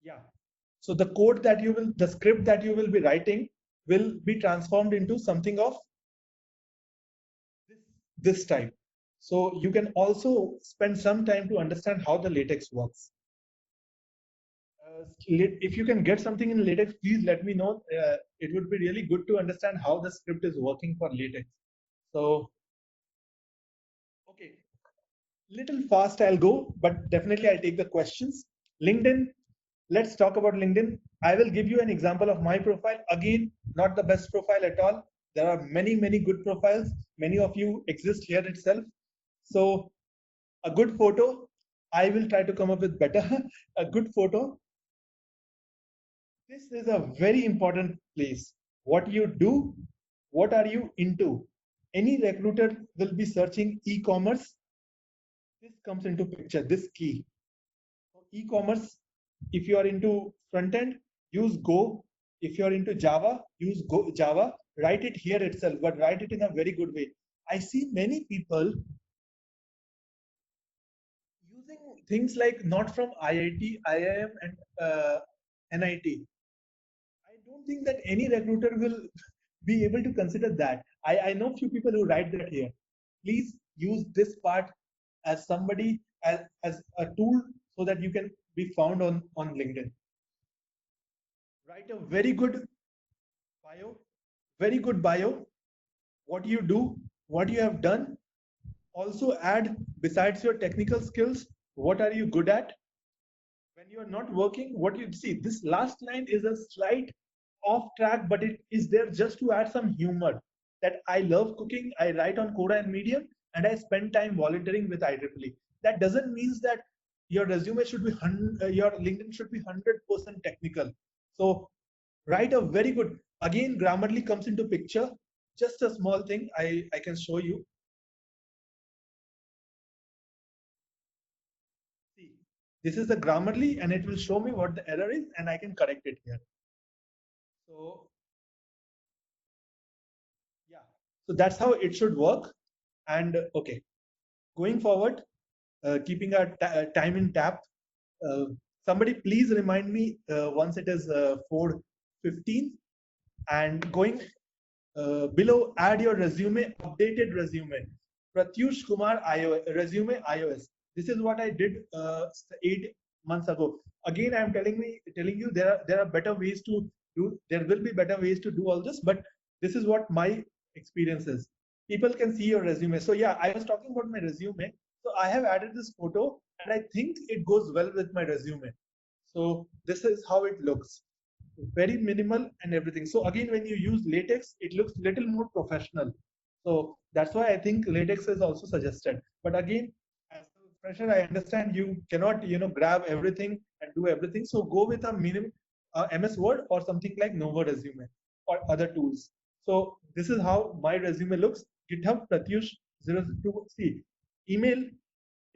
Yeah. So the script that you will be writing will be transformed into something of this type. So you can also spend some time to understand how the LaTeX works. If you can get something in LaTeX, please let me know. It would be really good to understand how the script is working for LaTeX. So, okay, little fast I'll go, but definitely I'll take the questions. LinkedIn, let's talk about LinkedIn. I will give you an example of my profile. Again, not the best profile at all. There are many, many good profiles. Many of you exist here itself. So a good photo, I will try to come up with better. A good photo. This is a very important place. What you do, what are you into? Any recruiter will be searching e-commerce. This comes into picture, this key. E-commerce, if you are into front end, use Go. If you are into Java, use Java. Write it here itself, but write it in a very good way. I see many people using things like not from IIT, IIM, and NIT. I don't think that any recruiter will be able to consider that. I know few people who write that here. Please use this part as somebody as a tool so that you can be found on LinkedIn. Write a very good bio, very good bio, what you do, what you have done. Also add, besides your technical skills, what are you good at? When you're not working, what you see, this last line is a slight off track, but it is there just to add some humor. That I love cooking, I write on Coda and Medium, and I spend time volunteering with IEEE. That doesn't mean that your resume should be your LinkedIn should be 100% technical. So write a very good. Again, Grammarly comes into picture. Just a small thing I can show you. See, this is the Grammarly, and it will show me what the error is, and I can correct it here. So yeah, so that's how it should work. And okay, going forward, keeping our time in tap. Uh, Somebody please remind me once it is 4:15, and going below, add your resume, updated resume. Pratyush Kumar resume iOS. This is what I did 8 months ago. Again, I'm telling you there are better ways to do. There will be better ways to do all this, but this is what my experience is. People can see your resume. So yeah, I was talking about my resume. So I have added this photo, and I think it goes well with my resume. So this is how it looks, very minimal and everything. So again, when you use latex, it looks little more professional. So that's why I think latex is also suggested. But again, as a fresher, I understand you cannot grab everything and do everything. So go with a minimum MS Word or something like Nova Resume or other tools. So this is how my resume looks. GitHub Pratyush 02C. Email,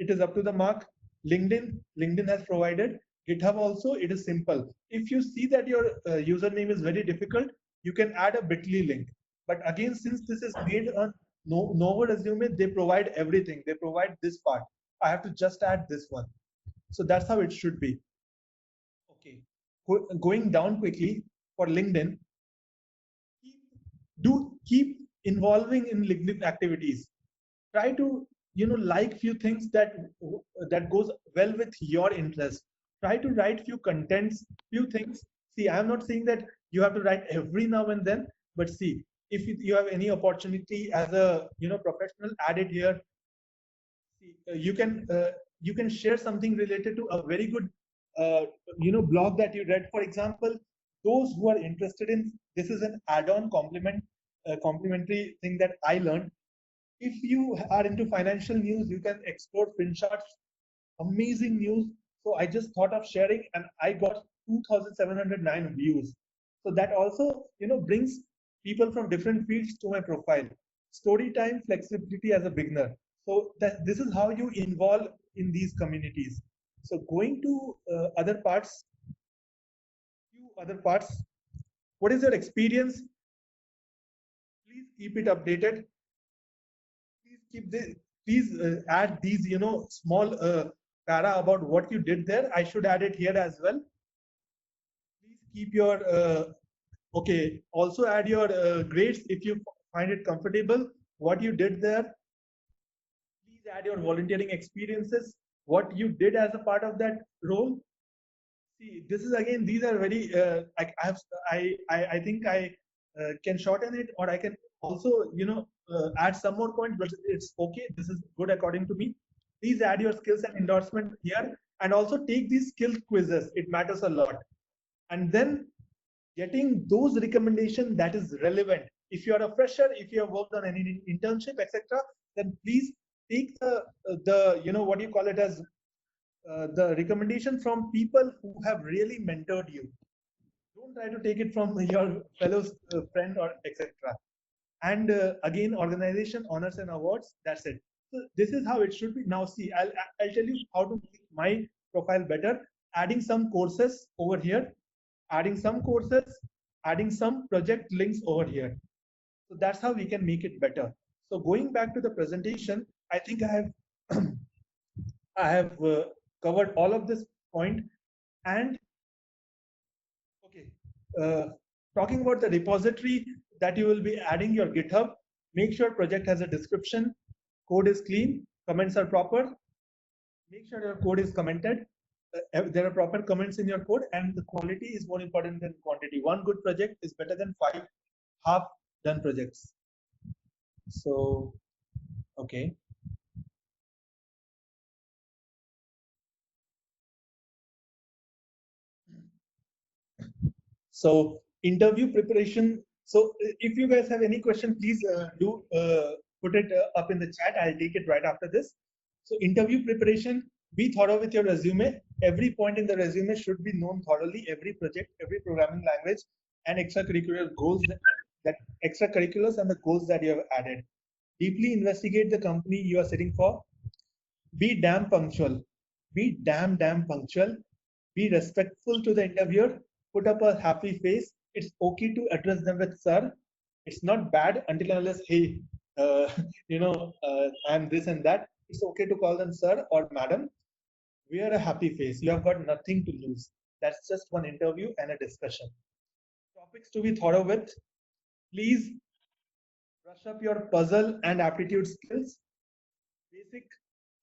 it is up to the mark. LinkedIn has provided. GitHub also, it is simple. If you see that your username is very difficult, you can add a bit.ly link. But again, since this is made on Nova Resume, they provide everything. They provide this part. I have to just add this one. So that's how it should be. Okay. Going down quickly for LinkedIn, keep involving in LinkedIn activities. Try to like few things that goes well with your interest. Try to write few contents, few things. See, I'm not saying that you have to write every now and then, but see, if you have any opportunity as a professional, add it here. See, you can share something related to a very good blog that you read. For example, those who are interested in, this is an add-on complementary thing that I learned. If you are into financial news, you can explore FinChart's amazing news. So I just thought of sharing, and I got 2,709 views. So that also brings people from different fields to my profile. Story time, flexibility as a beginner. So this is how you involve in these communities. So going to few other parts. What is your experience? Please keep it updated. Please add these small para about what you did there. I should add it here as well. Please keep your okay, also add your grades if you find it comfortable, what you did there. Please add your volunteering experiences, what you did as a part of that role. See, this is again, these are very I think I can shorten it, or I can also add some more points, but it's okay, this is good according to me. Please add your skills and endorsement here, and also take these skill quizzes, it matters a lot. And then getting those recommendations that is relevant. If you are a fresher, if you have worked on any internship, etc., then please take the what you call it as the recommendation from people who have really mentored you. Don't try to take it from your fellow friend or etc. And again, organization honors and awards. That's it. So this is how it should be. Now, see, I'll tell you how to make my profile better. Adding some courses over here, adding some courses, adding some project links over here. So that's how we can make it better. So going back to the presentation, I think I have I have covered all of this point. And okay, talking about the repository that you will be adding your GitHub, make sure project has a description, code is clean, comments are proper, make sure your code is commented, there are proper comments in your code, and the quality is more important than quantity. One good project is better than 5 half done projects. So, okay. So interview preparation. So if you guys have any question, please do put it up in the chat. I'll take it right after this. So interview preparation, be thorough with your resume. Every point in the resume should be known thoroughly. Every project, every programming language, and extracurricular goals that extracurriculars and the goals that you have added. Deeply investigate the company you are sitting for. Be damn punctual. Be damn punctual. Be respectful to the interviewer. Put up a happy face. It's okay to address them with sir. It's not bad until unless, hey, I'm this and that. It's okay to call them sir or madam. Wear a happy face. You have got nothing to lose. That's just one interview and a discussion. Topics to be thorough with. Please brush up your puzzle and aptitude skills. Basic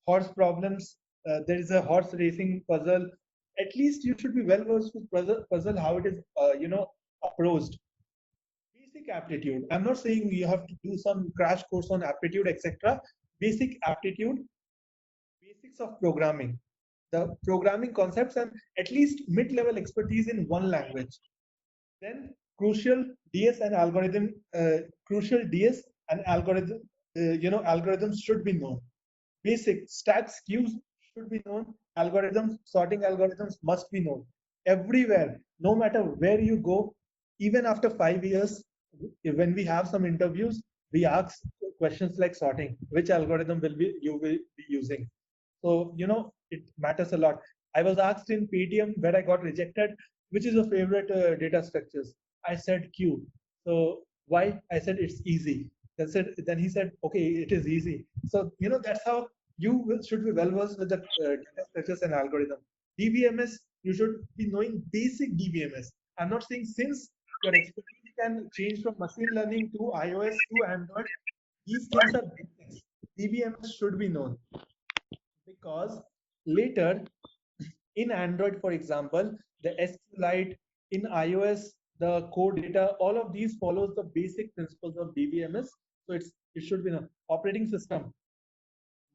horse problems. There is a horse racing puzzle. At least you should be well versed with puzzle how it is approached. Basic aptitude. I'm not saying you have to do some crash course on aptitude, etc. Basic aptitude, basics of programming, the programming concepts, and at least mid-level expertise in one language. Then crucial DS and algorithm. Crucial DS and algorithm. Algorithms should be known. Basic stacks, queues should be known. Algorithms, sorting algorithms must be known. Everywhere, no matter where you go, even after 5 years, when we have some interviews, we ask questions like sorting. Which algorithm you will be using? So, it matters a lot. I was asked in Paytm where I got rejected, which is your favorite data structures? I said Q. So why? I said it's easy. Then he said, okay, it is easy. So, that's how you should be well versed with the data structures and algorithm. DBMS, you should be knowing basic DBMS. I'm not saying since your expertise can change from machine learning to iOS to Android, these things are basics. DBMS should be known because later in Android, for example, the SQLite, in iOS, the core data, all of these follows the basic principles of DBMS. So it should be known. Operating system,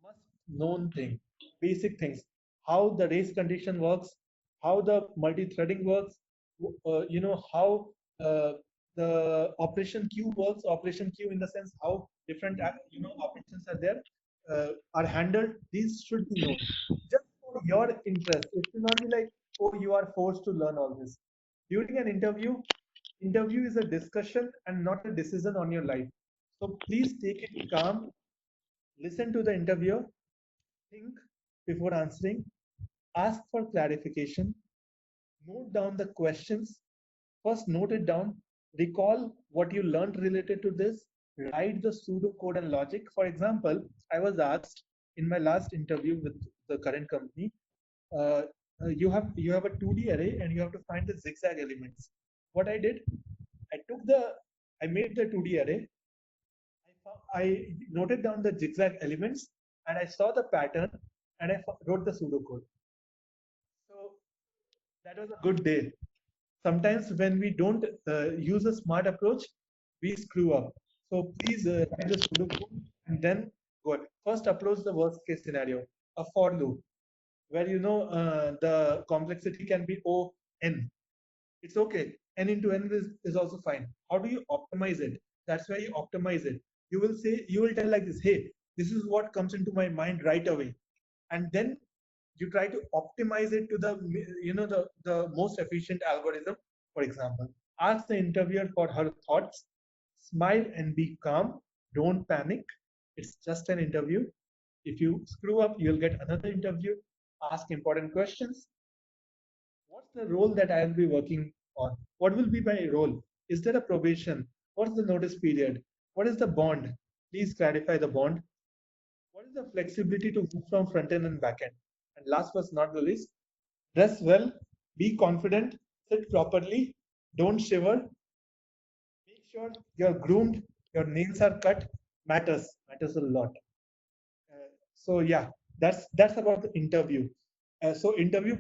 must known thing, basic things, how the race condition works, how the multi-threading works, how the operation queue works. Operation queue in the sense how different operations are there, are handled. These should be known just for your interest. It should not be like, oh, you are forced to learn all this. During an interview is a discussion and not a decision on your life. So please take it calm, listen to the interviewer, think before answering, ask for clarification, note down the questions. First, note it down, recall what you learned related to this, write the pseudocode and logic. For example, I was asked in my last interview with the current company, you have a 2D array and you have to find the zigzag elements. What I did, I made the 2D array. I noted down the zigzag elements and I saw the pattern and I wrote the pseudocode. So that was a good day. Sometimes when we don't use a smart approach, we screw up. So please write the pseudocode and then go ahead. First approach the worst case scenario, a for loop, where the complexity can be O, N. It's okay. N into N is also fine. How do you optimize it? That's where you optimize it. You will tell like this, hey, this is what comes into my mind right away. And then you try to optimize it to the most efficient algorithm for example. Ask the interviewer for her thoughts. Smile and be calm. Don't panic. It's just an interview. If you screw up, you'll get another interview. Ask important questions. What's the role that I will be working on? What will be my role? Is there a probation? What's the notice period? What is the bond? Please clarify the bond. What is the flexibility to move from front end and back end? And last but not the least, dress well, be confident, sit properly, don't shiver, make sure you're groomed, your nails are cut, matters a lot. So yeah, that's about the interview. So interview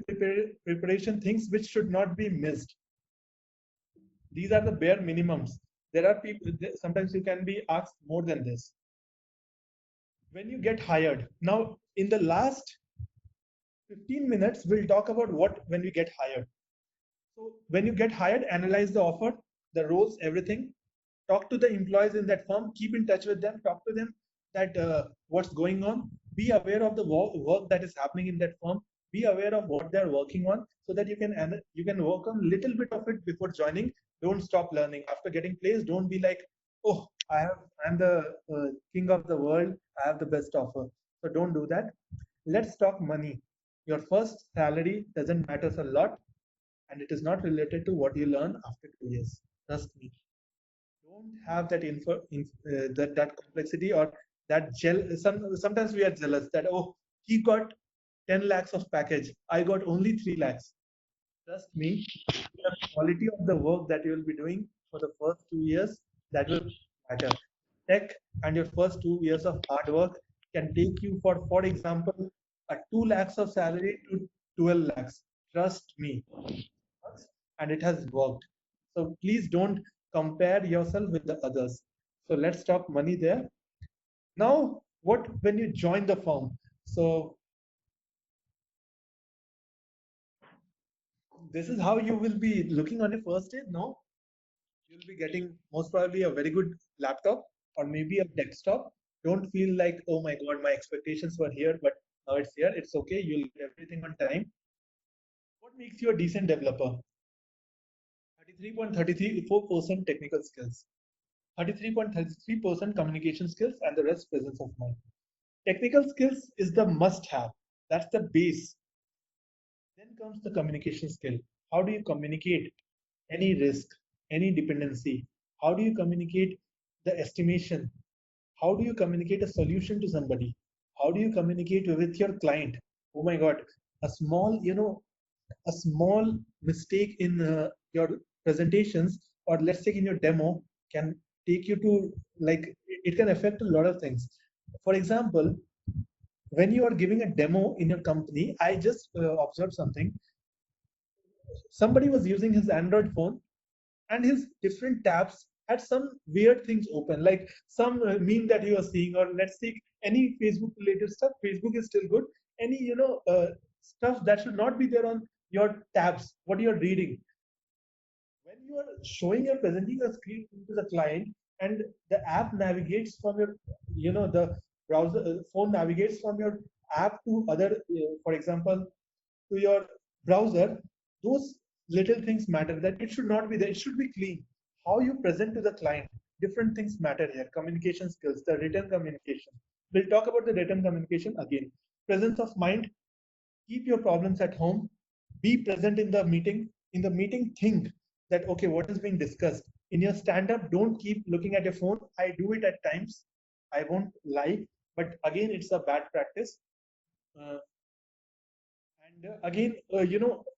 preparation things which should not be missed. These are the bare minimums. There are people, sometimes you can be asked more than this. When you get hired, now in the last 15 minutes, we'll talk about what when we get hired. So when you get hired, analyze the offer, the roles, everything. Talk to the employees in that firm. Keep in touch with them. Talk to them that what's going on. Be aware of the work that is happening in that firm. Be aware of what they're working on, so that you can work on little bit of it before joining. Don't stop learning. After getting placed, don't be like, oh, I'm the king of the world. I have the best offer. So don't do that. Let's talk money. Your first salary doesn't matter a lot, and it is not related to what you learn after 2 years. Trust me. Don't have that that complexity or that sometimes we are jealous that, oh, he got 10 lakhs of package, I got only 3 lakhs. Trust me, the quality of the work that you will be doing for the first 2 years, that will matter. Tech and your first 2 years of hard work can take you for example, a 2 lakhs of salary to 12 lakhs. Trust me. And it has worked. So please don't compare yourself with the others. So let's talk money there. Now, what when you join the firm? So this is how you will be looking on your first day. No, you'll be getting most probably a very good laptop or maybe a desktop. Don't feel like, oh my god, my expectations were here, but now it's here. It's okay. You'll get everything on time. What makes you a decent developer? 33.34% technical skills, 33.33% communication skills, and the rest presence of mind. Technical skills is the must have. That's the base. Then comes the communication skill. How do you communicate any risk, any dependency? How do you communicate the estimation? How do you communicate a solution to somebody? How do you communicate with your client? Oh my God, a small, a small mistake in your presentations, or let's say in your demo, can take you to, like, it can affect a lot of things. For example, when you are giving a demo in your company, I just observed something. Somebody was using his Android phone, and his different tabs had some weird things open, like some meme that you are seeing, or let's take any Facebook related stuff. Facebook is still good. Any stuff that should not be there on your tabs, what you're reading. When you are showing or presenting a screen to the client, and the app navigates from your, the browser phone navigates from your app to other, for example, to your browser, those little things matter. That it should not be there. It should be clean. How you present to the client, different things matter here. Communication skills, the written communication. We'll talk about the written communication again. Presence of mind. Keep your problems at home. Be present in the meeting. In the meeting, think that, okay, what is being discussed. In your stand-up, don't keep looking at your phone. I do it at times. I won't lie, but again, it's a bad practice. And again,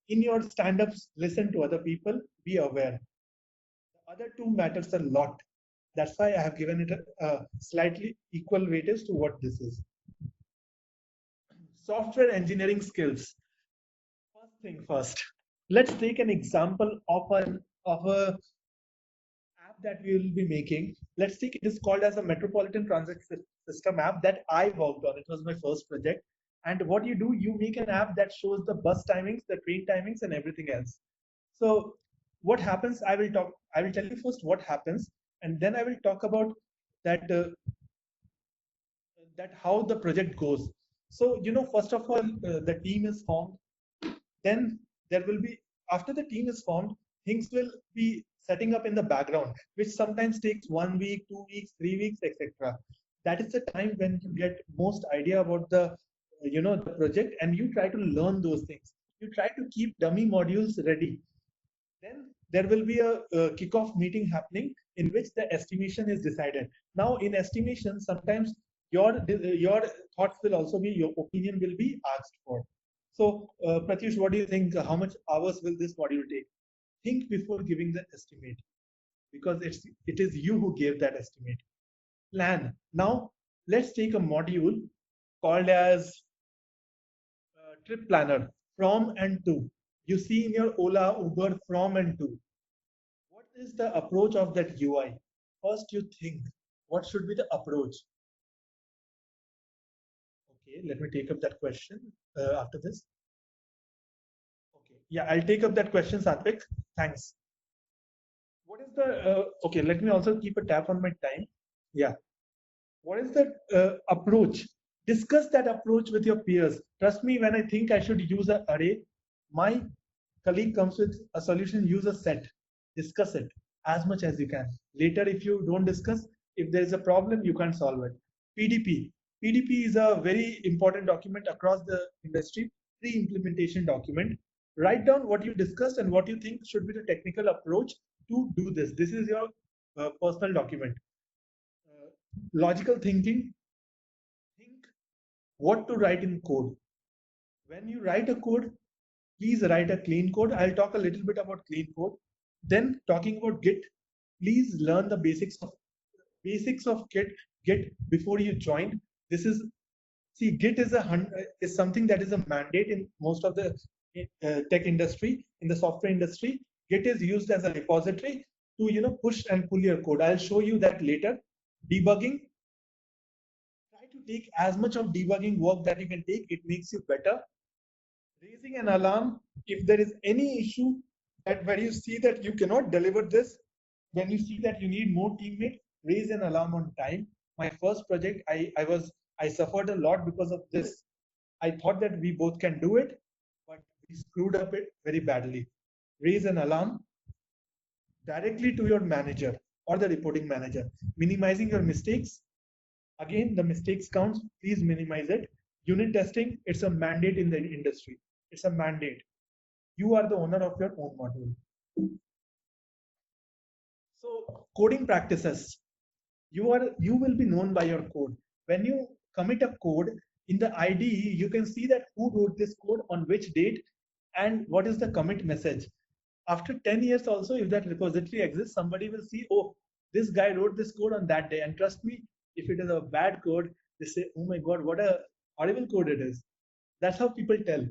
in your stand-ups, listen to other people. Be aware. The other two matters a lot. That's why I have given it a slightly equal weightage to what this is. Software engineering skills. First thing first. Let's take an example of a app that we will be making. Let's take, it is called as a Metropolitan Transit System app that I worked on. It was my first project. And what you do, you make an app that shows the bus timings, the train timings, and everything else. So what happens? I will tell you first what happens, and then I will talk about that how the project goes. So first of all, the team is formed. Then there will be, after the team is formed, things will be setting up in the background, which sometimes takes 1 week, 2 weeks, 3 weeks, etc. That is the time when you get most idea about the the project, and you try to learn those things. You try to keep dummy modules ready. Then there will be a kickoff meeting happening in which the estimation is decided. Now, in estimation, sometimes your thoughts will also be, your opinion will be asked for. So, Pratyush, what do you think? How much hours will this module take? Think before giving the estimate, because it is you who gave that estimate. Plan. Now, let's take a module called as trip planner, from and to. You see in your Ola, Uber, from and to. What is the approach of that UI? First, you think, what should be the approach? Okay, let me take up that question after this. Okay, yeah, I'll take up that question, Satvik. Thanks. What is the, okay, let me also keep a tab on my time. Yeah. What is the approach? Discuss that approach with your peers. Trust me, when I think I should use an array, my colleague comes with a solution, use a set. Discuss it as much as you can. Later, if you don't discuss, if there is a problem, you can't solve it. PDP. PDP is a very important document across the industry, pre-implementation document. Write down what you discussed and what you think should be the technical approach to do this. This is your personal document. Logical thinking. Think what to write in code. When you write a code, please write a clean code. I'll talk a little bit about clean code. Then talking about Git, please learn the basics of Git before you join. This is, see, Git is something that is a mandate in most of the tech industry, in the software industry. Git is used as a repository to push and pull your code. I'll show you that later. Debugging. Try to take as much of debugging work that you can take. It makes you better. Raising an alarm if there is any issue, that where you see that you cannot deliver this, when you see that you need more teammates, raise an alarm on time. My first project, I suffered a lot because of this. I thought that we both can do it, but we screwed up it very badly. Raise an alarm directly to your manager or the reporting manager. Minimizing your mistakes. Again, the mistakes counts. Please minimize it. Unit testing, it's a mandate in the industry. It's a mandate. You are the owner of your own module. So, coding practices. You will be known by your code. When you commit a code in the IDE, you can see that who wrote this code on which date and what is the commit message. After 10 years also, if that repository exists, somebody will see, oh, this guy wrote this code on that day. And trust me, if it is a bad code, they say, oh my God, what a horrible code it is. That's how people tell.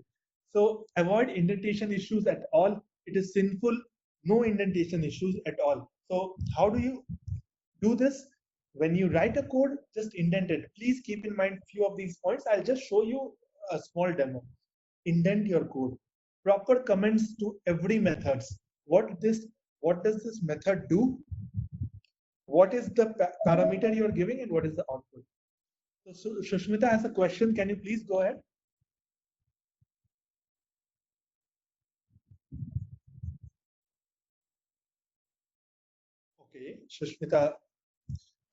So avoid indentation issues at all. It is sinful. No indentation issues at all. So how do you do this? When you write a code, just indent it. Please keep in mind few of these points. I'll just show you a small demo. Indent your code. Proper comments to every methods. What does this method do? What is the parameter you're giving and what is the output? So Shushmita has a question. Can you please go ahead? Okay, Shushmita.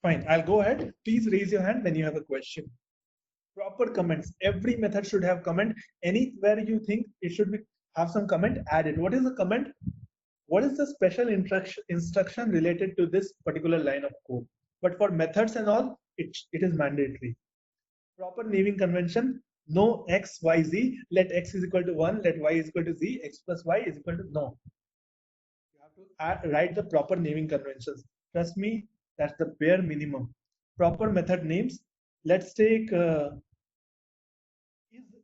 Fine, I'll go ahead. Please raise your hand when you have a question. Proper comments. Every method should have comment. Anywhere you think it should have some comment, add it. What is the comment? What is the special instruction related to this particular line of code? But for methods and all, it is mandatory. Proper naming convention. No x, y, z. Let x is equal to 1. Let y is equal to z. X plus y is equal to no. You have to write the proper naming conventions. Trust me, that's the bare minimum. Proper method names. Let's take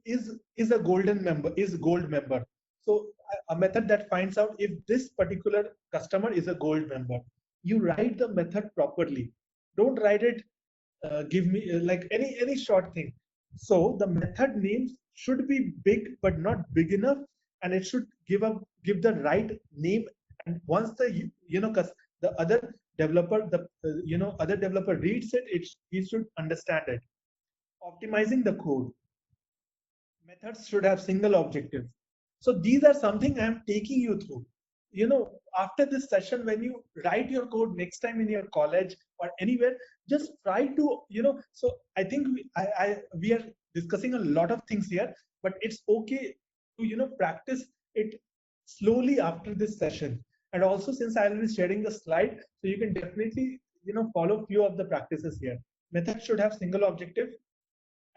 is a golden member, is gold member. So a method that finds out if this particular customer is a gold member. You write the method properly. Don't write it give me like any short thing. So the method names should be big but not big enough, and it should give the right name. And once the the other developer other developer reads it, he should understand it. Optimizing the code. Methods should have single objectives. So these are something I am taking you through. after this session, when you write your code next time in your college or anywhere, just try to, so I think we are discussing a lot of things here, but it's okay to, practice it slowly after this session. And also, since I will be sharing the slide, so you can definitely, follow few of the practices here. Method should have single objective.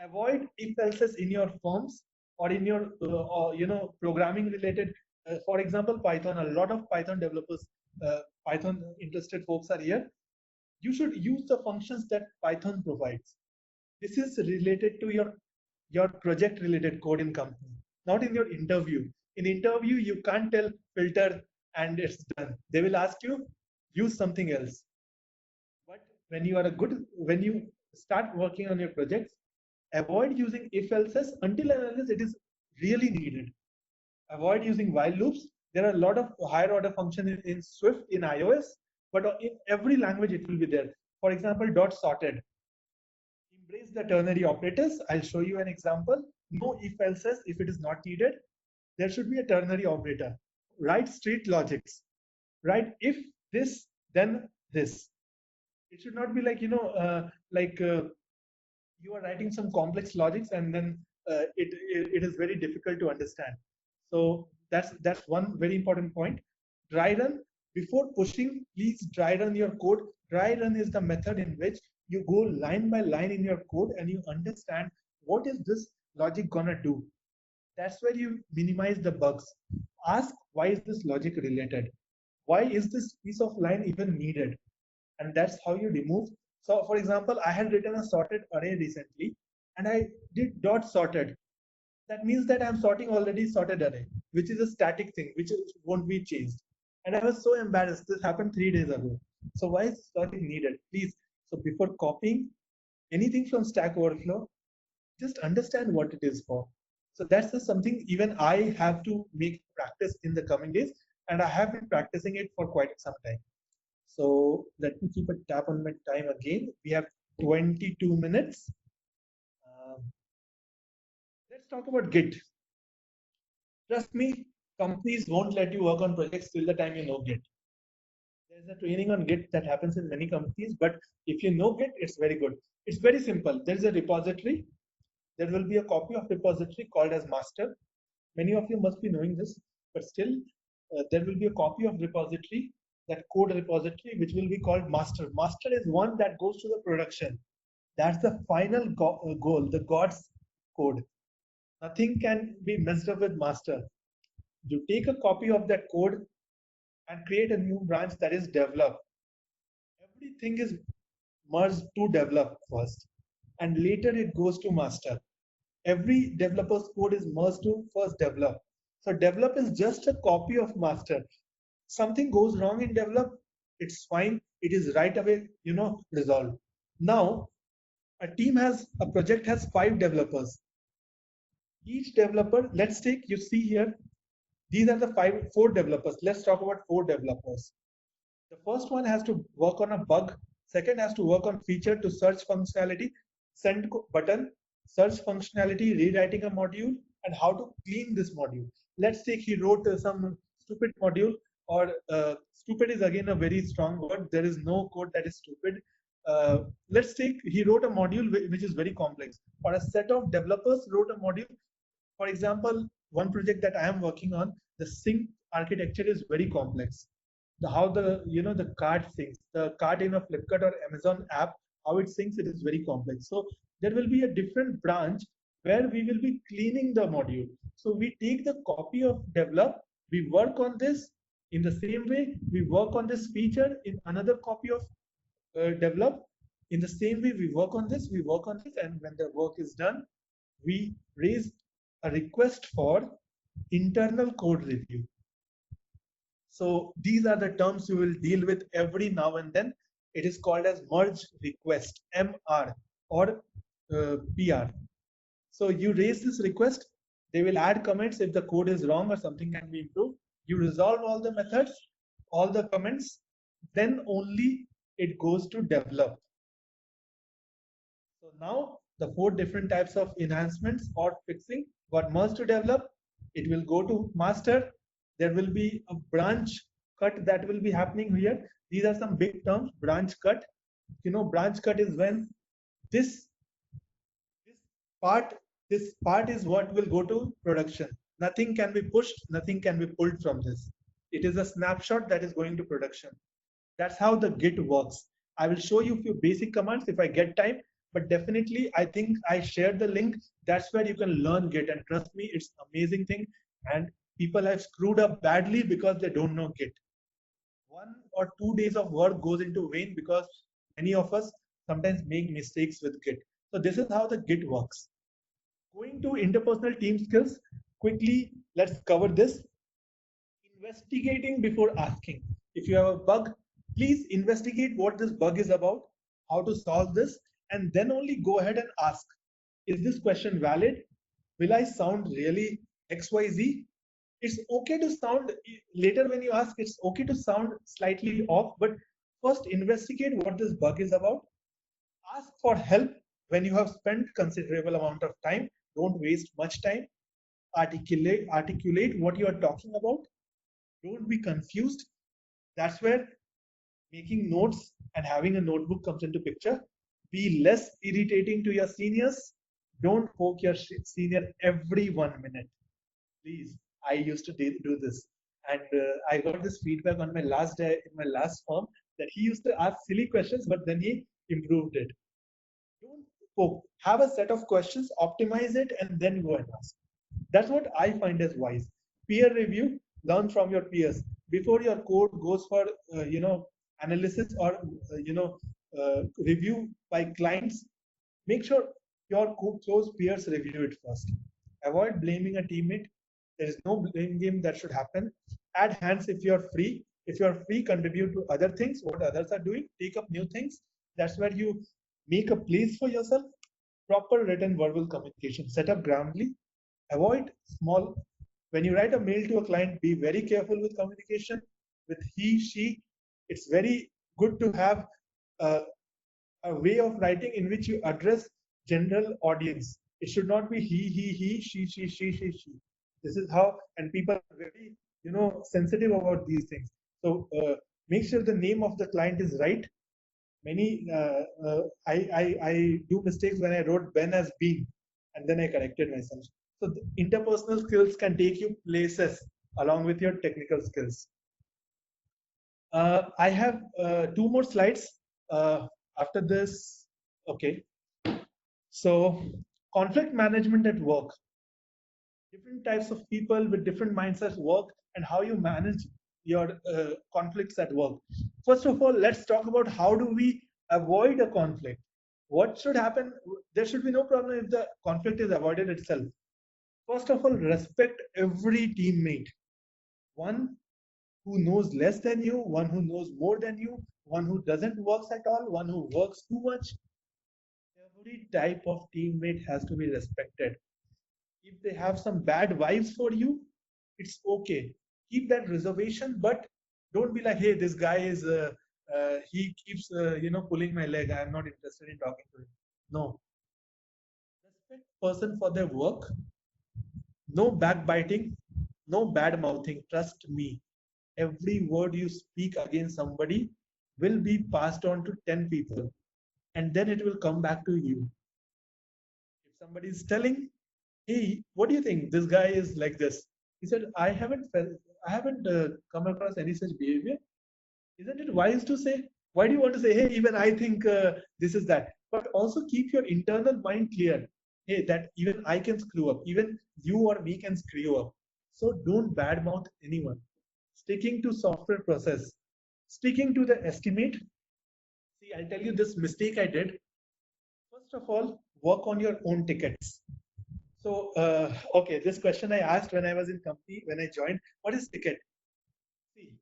Avoid if else's in your forms or in your programming related, for example Python. A lot of Python developers, Python interested folks are here. You should use the functions that Python provides. This is related to your project related code in company, not in your interview. In interview you can't tell filter and it's done. They will ask you use something else. But when you start working on your projects, avoid using if else's until and unless it is really needed. Avoid using while loops. There are a lot of higher order functions in Swift in iOS, but in every language it will be there. For example, dot sorted. Embrace the ternary operators. I'll show you an example. No if else's if it is not needed. There should be a ternary operator. Write street logics. Write if this then this. It should not be like you are writing some complex logics and then it is very difficult to understand. So that's one very important point. Dry run. Before pushing, please dry run your code. Dry run is the method in which you go line by line in your code and you understand what is this logic gonna do. That's where you minimize the bugs. Ask why is this logic related? Why is this piece of line even needed? And that's how you remove. So for example, I had written a sorted array recently and I did dot sorted. That means that I'm sorting already sorted array, which is a static thing, which won't be changed. And I was so embarrassed. This happened 3 days ago. So why is sorting needed? Please. So before copying anything from Stack Overflow, just understand what it is for. So that's just something even I have to make practice in the coming days. And I have been practicing it for quite some time. So let me keep a tap on my time again. We have 22 minutes. Let's talk about Git. Trust me, companies won't let you work on projects till the time you know Git. There's a training on Git that happens in many companies, but if you know Git, it's very good. It's very simple. There's a repository. There will be a copy of repository called as master. Many of you must be knowing this, but still, there will be a copy of repository, that code repository, which will be called master. Master is one that goes to the production. That's the final goal, the God's code. Nothing can be messed up with master. You take a copy of that code and create a new branch that is develop. Everything is merged to develop first, and later it goes to master. Every developer's code is merged to first develop. So develop is just a copy of master. Something goes wrong in develop, it's fine. It is right away, resolved. Now, a project has 5 developers. Each developer, let's take, you see here, these are the 4 developers. Let's talk about 4 developers. The first one has to work on a bug. Second has to work on feature to search functionality, send button, search functionality, rewriting a module, and how to clean this module. Let's take he wrote some stupid module, or stupid is again a very strong word. There is no code that is stupid. Let's take he wrote a module which is very complex, or a set of developers wrote a module. For example, one project that I am working on, the sync architecture is very complex. How the card syncs, the card in a Flipkart or Amazon app, how it syncs, it is very complex. So there will be a different branch where we will be cleaning the module. So we take the copy of develop, we work on this. In the same way, we work on this feature in another copy of develop. In the same way, we work on this, and when the work is done, we raise a request for internal code review. So these are the terms you will deal with every now and then. It is called as merge request, MR, or PR. So you raise this request, they will add comments if the code is wrong or something can be improved. You resolve all the methods, all the comments, then only it goes to develop. So now the 4 different types of enhancements or fixing got merged to develop. It will go to master. There will be a branch cut that will be happening here. These are some big terms. Branch cut. Branch cut is when this this part this part is what will go to production. Nothing can be pushed, nothing can be pulled from this. It is a snapshot that is going to production. That's how the Git works. I will show you a few basic commands if I get time, but definitely I think I shared the link. That's where you can learn Git, and trust me, it's amazing thing. And people have screwed up badly because they don't know Git. 1 or 2 days of work goes into vain because many of us sometimes make mistakes with Git. So this is how the Git works. Going to interpersonal team skills, quickly, let's cover this. Investigating before asking. If you have a bug, please investigate what this bug is about, how to solve this, and then only go ahead and ask. Is this question valid? Will I sound really XYZ? It's okay to sound, later when you ask, it's okay to sound slightly off, but first investigate what this bug is about. Ask for help when you have spent considerable amount of time. Don't waste much time. Articulate what you are talking about. Don't be confused. That's where making notes and having a notebook comes into picture. Be less irritating to your seniors. Don't poke your senior every 1 minute. Please, I used to do this, and I got this feedback on my last day in my last firm that he used to ask silly questions, but then he improved it. Don't poke. Have a set of questions, optimize it, and then go and ask. That's what I find as wise. Peer review. Learn from your peers before your code goes for analysis or review by clients. Make sure your close peers review it first. Avoid blaming a teammate. There is no blame game that should happen. Add hands if you're free. If you're free, contribute to other things, what others are doing. Take up new things. That's where you make a place for yourself. Proper written verbal communication. Set up Grammarly. Avoid small. When you write a mail to a client, be very careful with communication with he, she. It's very good to have a way of writing in which you address general audience. It should not be he, she. This is how, and people are very, sensitive about these things. So make sure the name of the client is right. Many, I do mistakes when I wrote Ben as Bean, and then I corrected myself. So the interpersonal skills can take you places along with your technical skills. I have 2 more slides after this. Okay. So conflict management at work. Different types of people with different mindsets work, and how you manage your conflicts at work. First of all, let's talk about how do we avoid a conflict. What should happen? There should be no problem if the conflict is avoided itself. First of all, respect every teammate. One who knows less than you, one who knows more than you, one who doesn't work at all, one who works too much. Every type of teammate has to be respected. If they have some bad vibes for you, it's okay. Keep that reservation, but don't be like, hey, this guy is, he keeps, pulling my leg. I'm not interested in talking to him. No. Respect person for their work. No backbiting, no bad mouthing. Trust me. Every word you speak against somebody will be passed on to 10 people, and then it will come back to you. If somebody is telling, hey, what do you think? This guy is like this. He said, I haven't come across any such behavior. Isn't it wise to say? Why do you want to say, hey, even I think this is that? But also keep your internal mind clear. Hey, that even I can screw up. Even you or me can screw up. So don't badmouth anyone. Sticking to software process. Sticking to the estimate. See, I'll tell you this mistake I did. First of all, work on your own tickets. So, okay, this question I asked when I was in company, when I joined, what is ticket? See,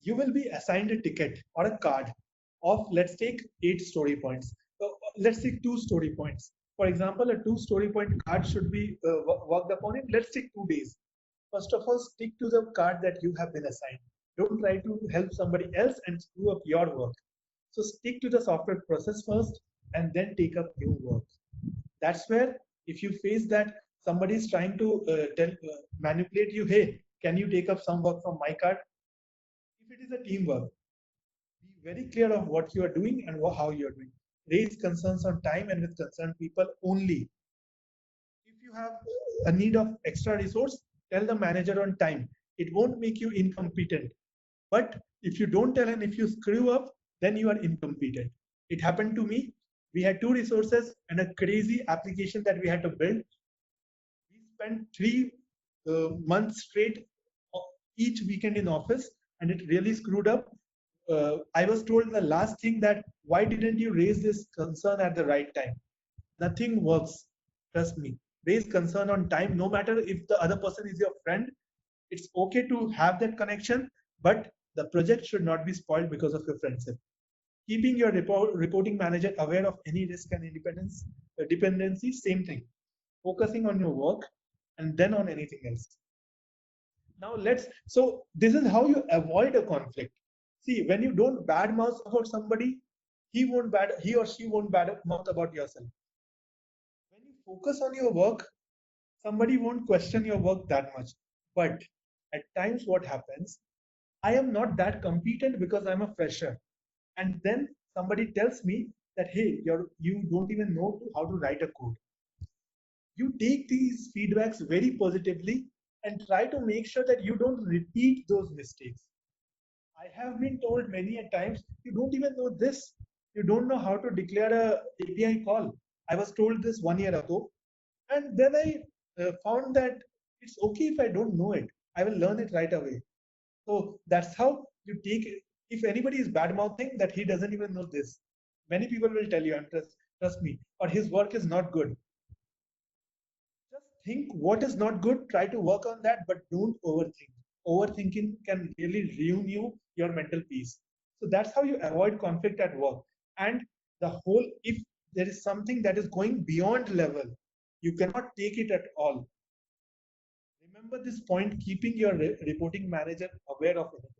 you will be assigned a ticket or a card of, let's take 8 story points. So let's take 2 story points. For example, a 2 story point card should be worked upon in, let's take 2 days. First of all, stick to the card that you have been assigned. Don't try to help somebody else and screw up your work. So stick to the software process first and then take up new work. That's where if you face that somebody is trying to manipulate you, hey, Can you take up some work from my card? If it is a teamwork, be very clear of what you are doing and how you are doing. Raise concerns on time and with concerned people only. If you have a need of extra resource, tell the manager on time. It won't make you incompetent. But if you don't tell and if you screw up, then you are incompetent. It happened to me. We had 2 resources and a crazy application that we had to build. We spent 3 months straight each weekend in office, and it really screwed up. I was told the last thing that why didn't you raise this concern at the right time? Nothing works. Trust me. Raise concern on time, no matter if the other person is your friend. It's okay to have that connection, but the project should not be spoiled because of your friendship. Keeping your reporting manager aware of any risk and dependency, same thing. Focusing on your work and then on anything else. Now so this is how you avoid a conflict. See, when you don't badmouth about somebody, he or she won't badmouth about yourself. When you focus on your work, somebody won't question your work that much. But at times what happens, I am not that competent because I'm a fresher. And then somebody tells me that, hey, you don't even know how to write a code. You take these feedbacks very positively and try to make sure that you don't repeat those mistakes. I have been told many a times, you don't even know this. You don't know how to declare a API call. I was told this 1 year ago. And then I found that it's okay if I don't know it. I will learn it right away. So that's how you take it. If anybody is bad mouthing that he doesn't even know this, many people will tell you, and trust me, or his work is not good. Just think what is not good, try to work on that, but don't overthink. Overthinking can really ruin your mental peace. So that's how you avoid conflict at work. And if there is something that is going beyond level, you cannot take it at all. Remember this point, keeping your reporting manager aware of anything.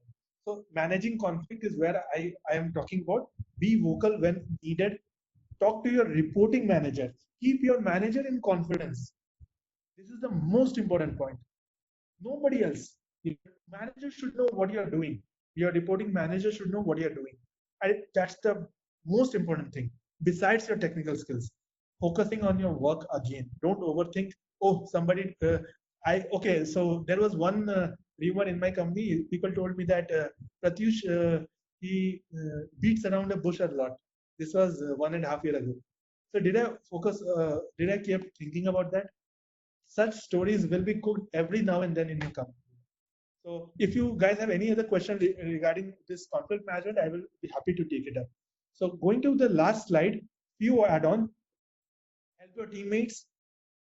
So managing conflict is where I am talking about. Be vocal when needed. Talk to your reporting manager. Keep your manager in confidence. This is the most important point. Nobody else. Your manager should know what you are doing. Your reporting manager should know what you are doing. That's the most important thing. Besides your technical skills, focusing on your work again. Don't overthink. Oh, somebody. Okay. So there was one rumor in my company. People told me that Pratyush he beats around a bush a lot. This was 1.5 years ago. So did I focus? Did I keep thinking about that? Such stories will be cooked every now and then in your company. So if you guys have any other question regarding this conflict management, I will be happy to take it up. So going to the last slide, few add-on. Help your teammates,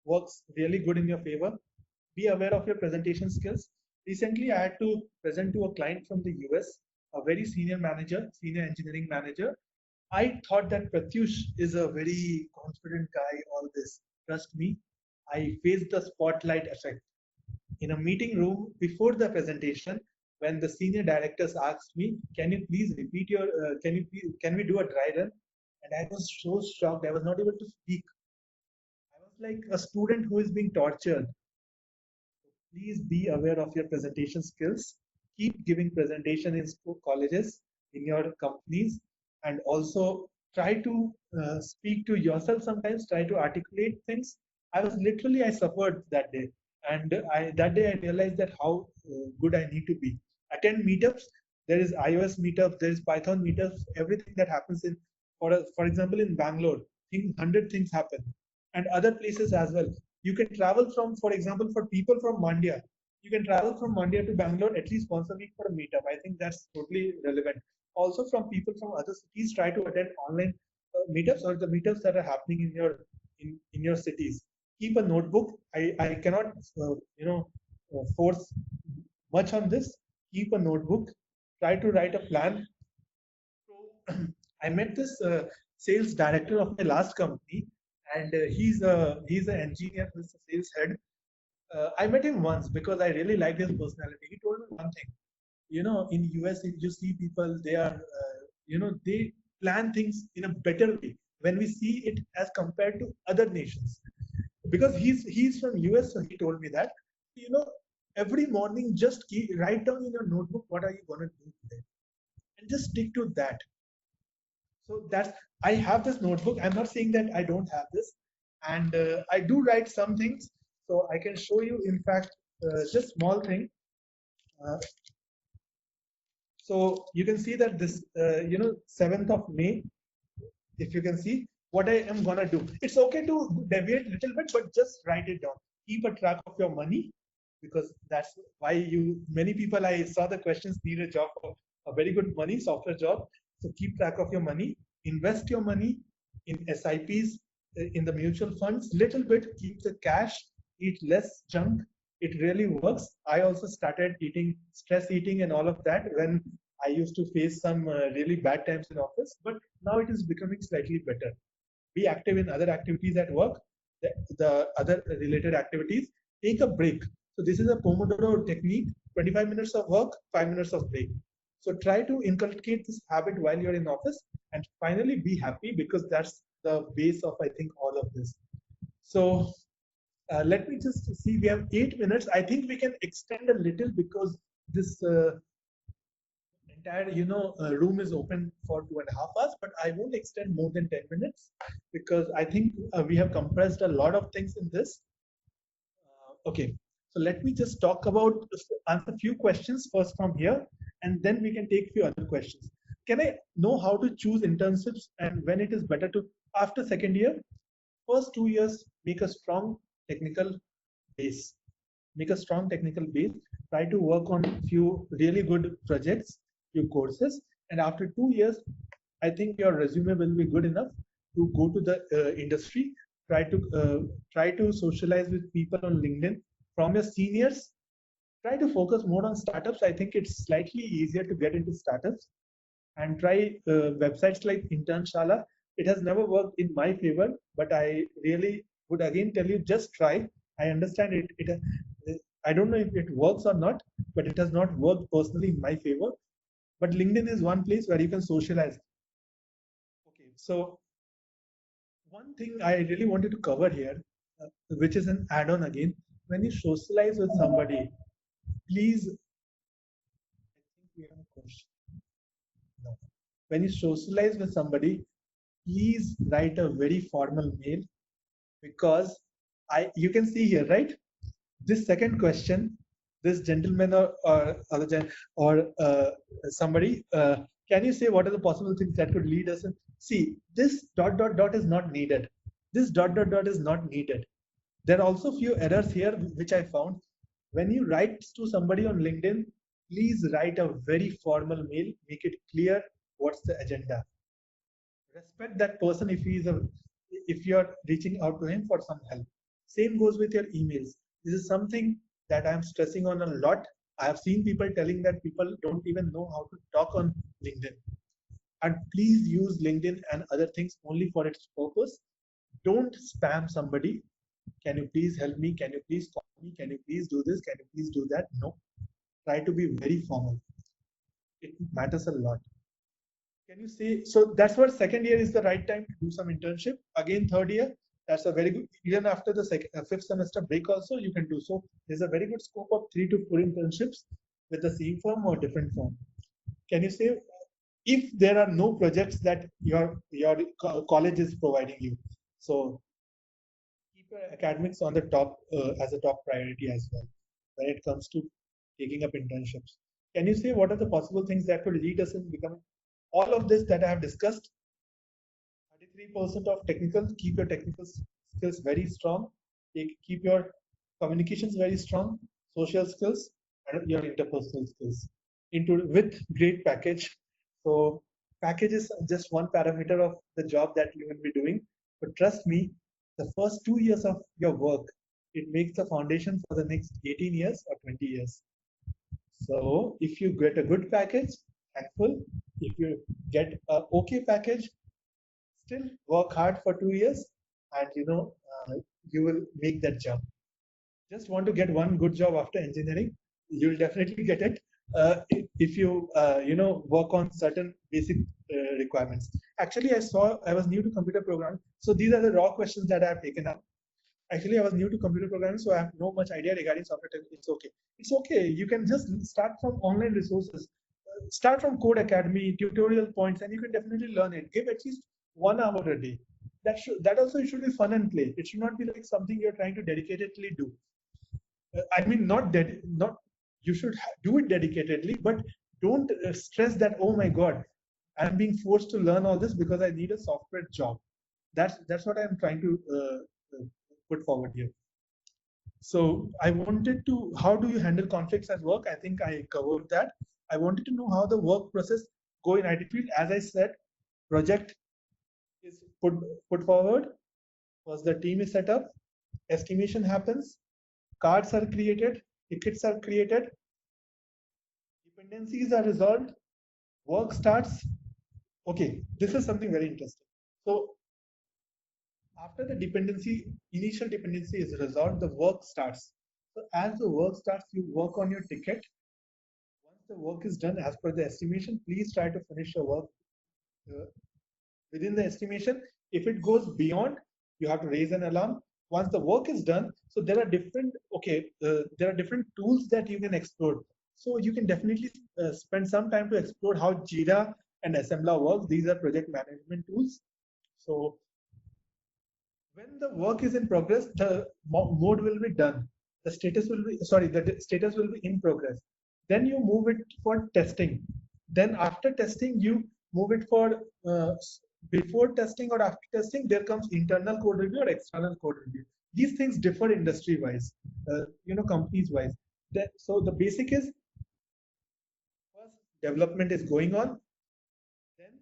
works really good in your favor. Be aware of your presentation skills. Recently, I had to present to a client from the US, a very senior manager, senior engineering manager. I thought that Pratyush is a very confident guy, all this. Trust me, I faced the spotlight effect. In a meeting room before the presentation, when the senior directors asked me, can you please repeat can we do a dry run? And I was so shocked, I was not able to speak. I was like a student who is being tortured. Please be aware of your presentation skills. Keep giving presentation in school, colleges, in your companies, and also try to speak to yourself sometimes, try to articulate things. I suffered that day. And that day I realized that how good I need to be. Attend meetups. There is iOS meetup, there is Python meetups, everything that happens for example, in Bangalore, 100 things happen. And other places as well. You can travel from, for example, for people from Mandya, you can travel from Mandya to Bangalore at least once a week for a meetup. I think that's totally relevant. Also, from people from other cities, try to attend online meetups or the meetups that are happening in your cities. Keep a notebook. I cannot force much on this. Keep a notebook. Try to write a plan. So I met this sales director of my last company, and he's an engineer, who's the sales head. I met him once because I really liked his personality. He told me one thing. In US, if you see people, they are, they plan things in a better way when we see it as compared to other nations. Because he's from US, so he told me that, you know, every morning just write down in your notebook what are you going to do today, and just stick to that. So that's, I have this notebook. I'm not saying that I don't have this, and I do write some things. So I can show you, in fact, just small thing. Uh, so you can see that this, 7th of May, if you can see what I am gonna do. It's okay to deviate a little bit, but just write it down. Keep a track of your money, because that's why many people I saw the questions need a job for a very good money, software job. So keep track of your money, invest your money in SIPs, in the mutual funds, little bit, keep the cash, eat less junk. It really works. I also started stress eating and all of that when I used to face some really bad times in office, but now it is becoming slightly better. Be active in other activities at work, the other related activities. Take a break. So this is a Pomodoro technique: 25 minutes of work, 5 minutes of break. So try to inculcate this habit while you're in office, and finally be happy, because that's the base of, I think, all of this. So let me just see. We have 8 minutes. I think we can extend a little, because this entire room is open for 2.5 hours, but I won't extend more than 10 minutes, because I think we have compressed a lot of things in this. Okay, so let me just answer a few questions first from here, and then we can take few other questions. Can I know how to choose internships, and when it is better to, after second year? First 2 years, make a strong technical base. Make a strong technical base. Try to work on few really good projects, few courses, and after 2 years, I think your resume will be good enough to go to the industry. Try to socialize with people on LinkedIn from your seniors. Try to focus more on startups. I think it's slightly easier to get into startups, and try websites like Internshala. It has never worked in my favor, but I really would again tell you, just try. I understand it. I don't know if it works or not, but it has not worked personally in my favor. But LinkedIn is one place where you can socialize. Okay, so one thing I really wanted to cover here, which is an add-on again, when you socialize with somebody, please. I think we have a question. No. When you socialize with somebody, please write a very formal mail, because you can see here, right? This second question, this gentleman or somebody, can you say what are the possible things that could lead us in? See, this dot dot dot is not needed. This dot dot dot is not needed. There are also few errors here which I found. When you write to somebody on LinkedIn, please write a very formal mail. Make it clear what's the agenda. Respect that person if you're reaching out to him for some help. Same goes with your emails. This is something that I'm stressing on a lot. I have seen people telling that people don't even know how to talk on LinkedIn. And please use LinkedIn and other things only for its purpose. Don't spam somebody. Can you please help me? Can you please call me? Can you please do this? Can you please do that? No. Try to be very formal. It matters a lot. Can you say, so that's what second year is the right time to do some internship. Again, third year, that's a very good, even after the fifth semester break also, you can do so. There's a very good scope of 3 to 4 internships with the same firm or different firm. Can you say, if there are no projects that your college is providing you, so keep your academics on the top as a top priority as well when it comes to taking up internships. Can you say what are the possible things that could lead us in becoming all of this that I have discussed? 33% of technical, keep your technical skills very strong. Keep your communications very strong, social skills, and your interpersonal skills with great package. So package is just one parameter of the job that you will be doing. But trust me, the first 2 years of your work, it makes the foundation for the next 18 years or 20 years. So if you get a good package, thankful. If you get a okay package, still work hard for 2 years, and you will make that jump. Just want to get one good job after engineering, you'll definitely get it if you work on certain basic requirements. Actually, I was new to computer programming, so these are the raw questions that I have taken up. actually I was new to computer programming, so I have no much idea regarding software testing. It's okay. It's okay. You can just start from online resources. Start from Code Academy, tutorial points, and you can definitely learn it. Give at least 1 hour a day. That also it should be fun and play. It should not be like something you're trying to dedicatedly do. I mean, not you should do it dedicatedly, but don't stress that. Oh my God, I'm being forced to learn all this because I need a software job. That's what I'm trying to put forward here. So I wanted to, how do you handle conflicts at work? I think I covered that. I wanted to know how the work process go in IT field. As I said, project is put forward. Once the team is set up, estimation happens, cards are created, tickets are created, dependencies are resolved, work starts. Okay, this is something very interesting. So after the initial dependency is resolved, the work starts. So as the work starts, you work on your ticket. Once the work is done as per the estimation, please try to finish your work uh, within the estimation. If it goes beyond, you have to raise an alarm. Once the work is done, so there are different tools that you can explore. So you can definitely spend some time to explore how Jira and Assembler works. These are project management tools. So when the work is in progress, the mode will be done. The status will be, sorry, the status will be in progress. Then you move it for testing. Then after testing, you move it for before testing or after testing, there comes internal code review or external code review. These things differ industry wise, companies wise. So the basic is first development is going on, then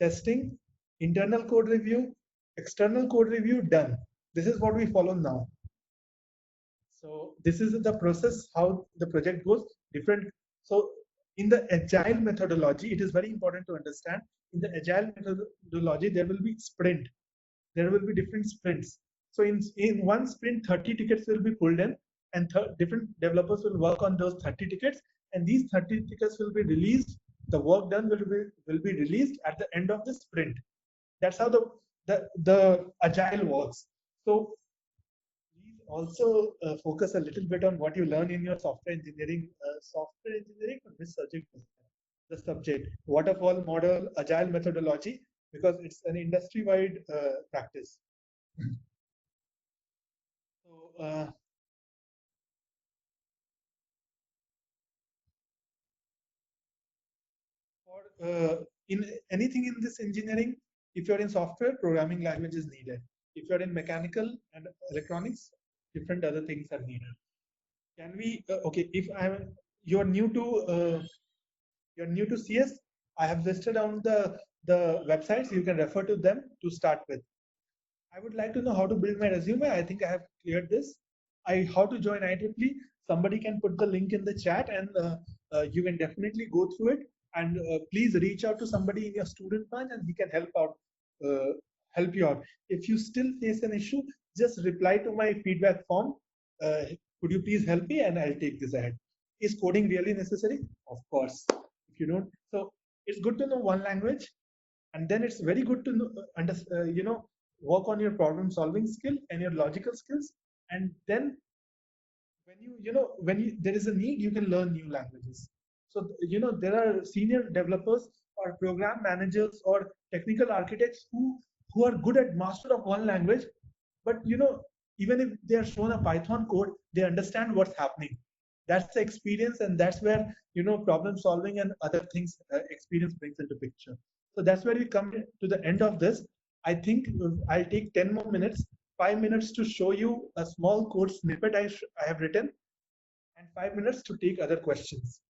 testing, internal code review, external code review done. This is what we follow now. So this is the process how the project goes different. So in the agile methodology, it is very important to understand in the agile methodology, there will be sprint. There will be different sprints. So in one sprint, 30 tickets will be pulled in and different developers will work on those 30 tickets and these 30 tickets will be released. The work done will be released at the end of the sprint. That's how the agile works. So please also focus a little bit on what you learn in your software engineering. Software engineering, which subject is that? The subject, waterfall model, agile methodology, because it's an industry-wide practice. So in anything in this engineering, if you're in software, programming language is needed. If you're in mechanical and electronics, different other things are needed. Can we? Okay, if you're new to CS, I have listed down the websites. You can refer to them to start with. I would like to know how to build my resume. I think I have cleared this. How to join IEEE. Somebody can put the link in the chat, and you can definitely go through it. And please reach out to somebody in your student branch, and he can help you out. If you still face an issue, just reply to my feedback form. Could you please help me, and I'll take this ahead. Is coding really necessary? Of course. If you don't, so it's good to know one language, and then it's very good to know, work on your problem solving skill and your logical skills, and then when there is a need, you can learn new languages. So there are senior developers or program managers or technical architects who are good at master of one language, but even if they are shown a Python code, they understand what's happening. That's the experience, and that's where problem solving and other things experience brings into picture. So that's where we come to the end of this. I think I'll take 10 more minutes, 5 minutes to show you a small code snippet I have written, and 5 minutes to take other questions.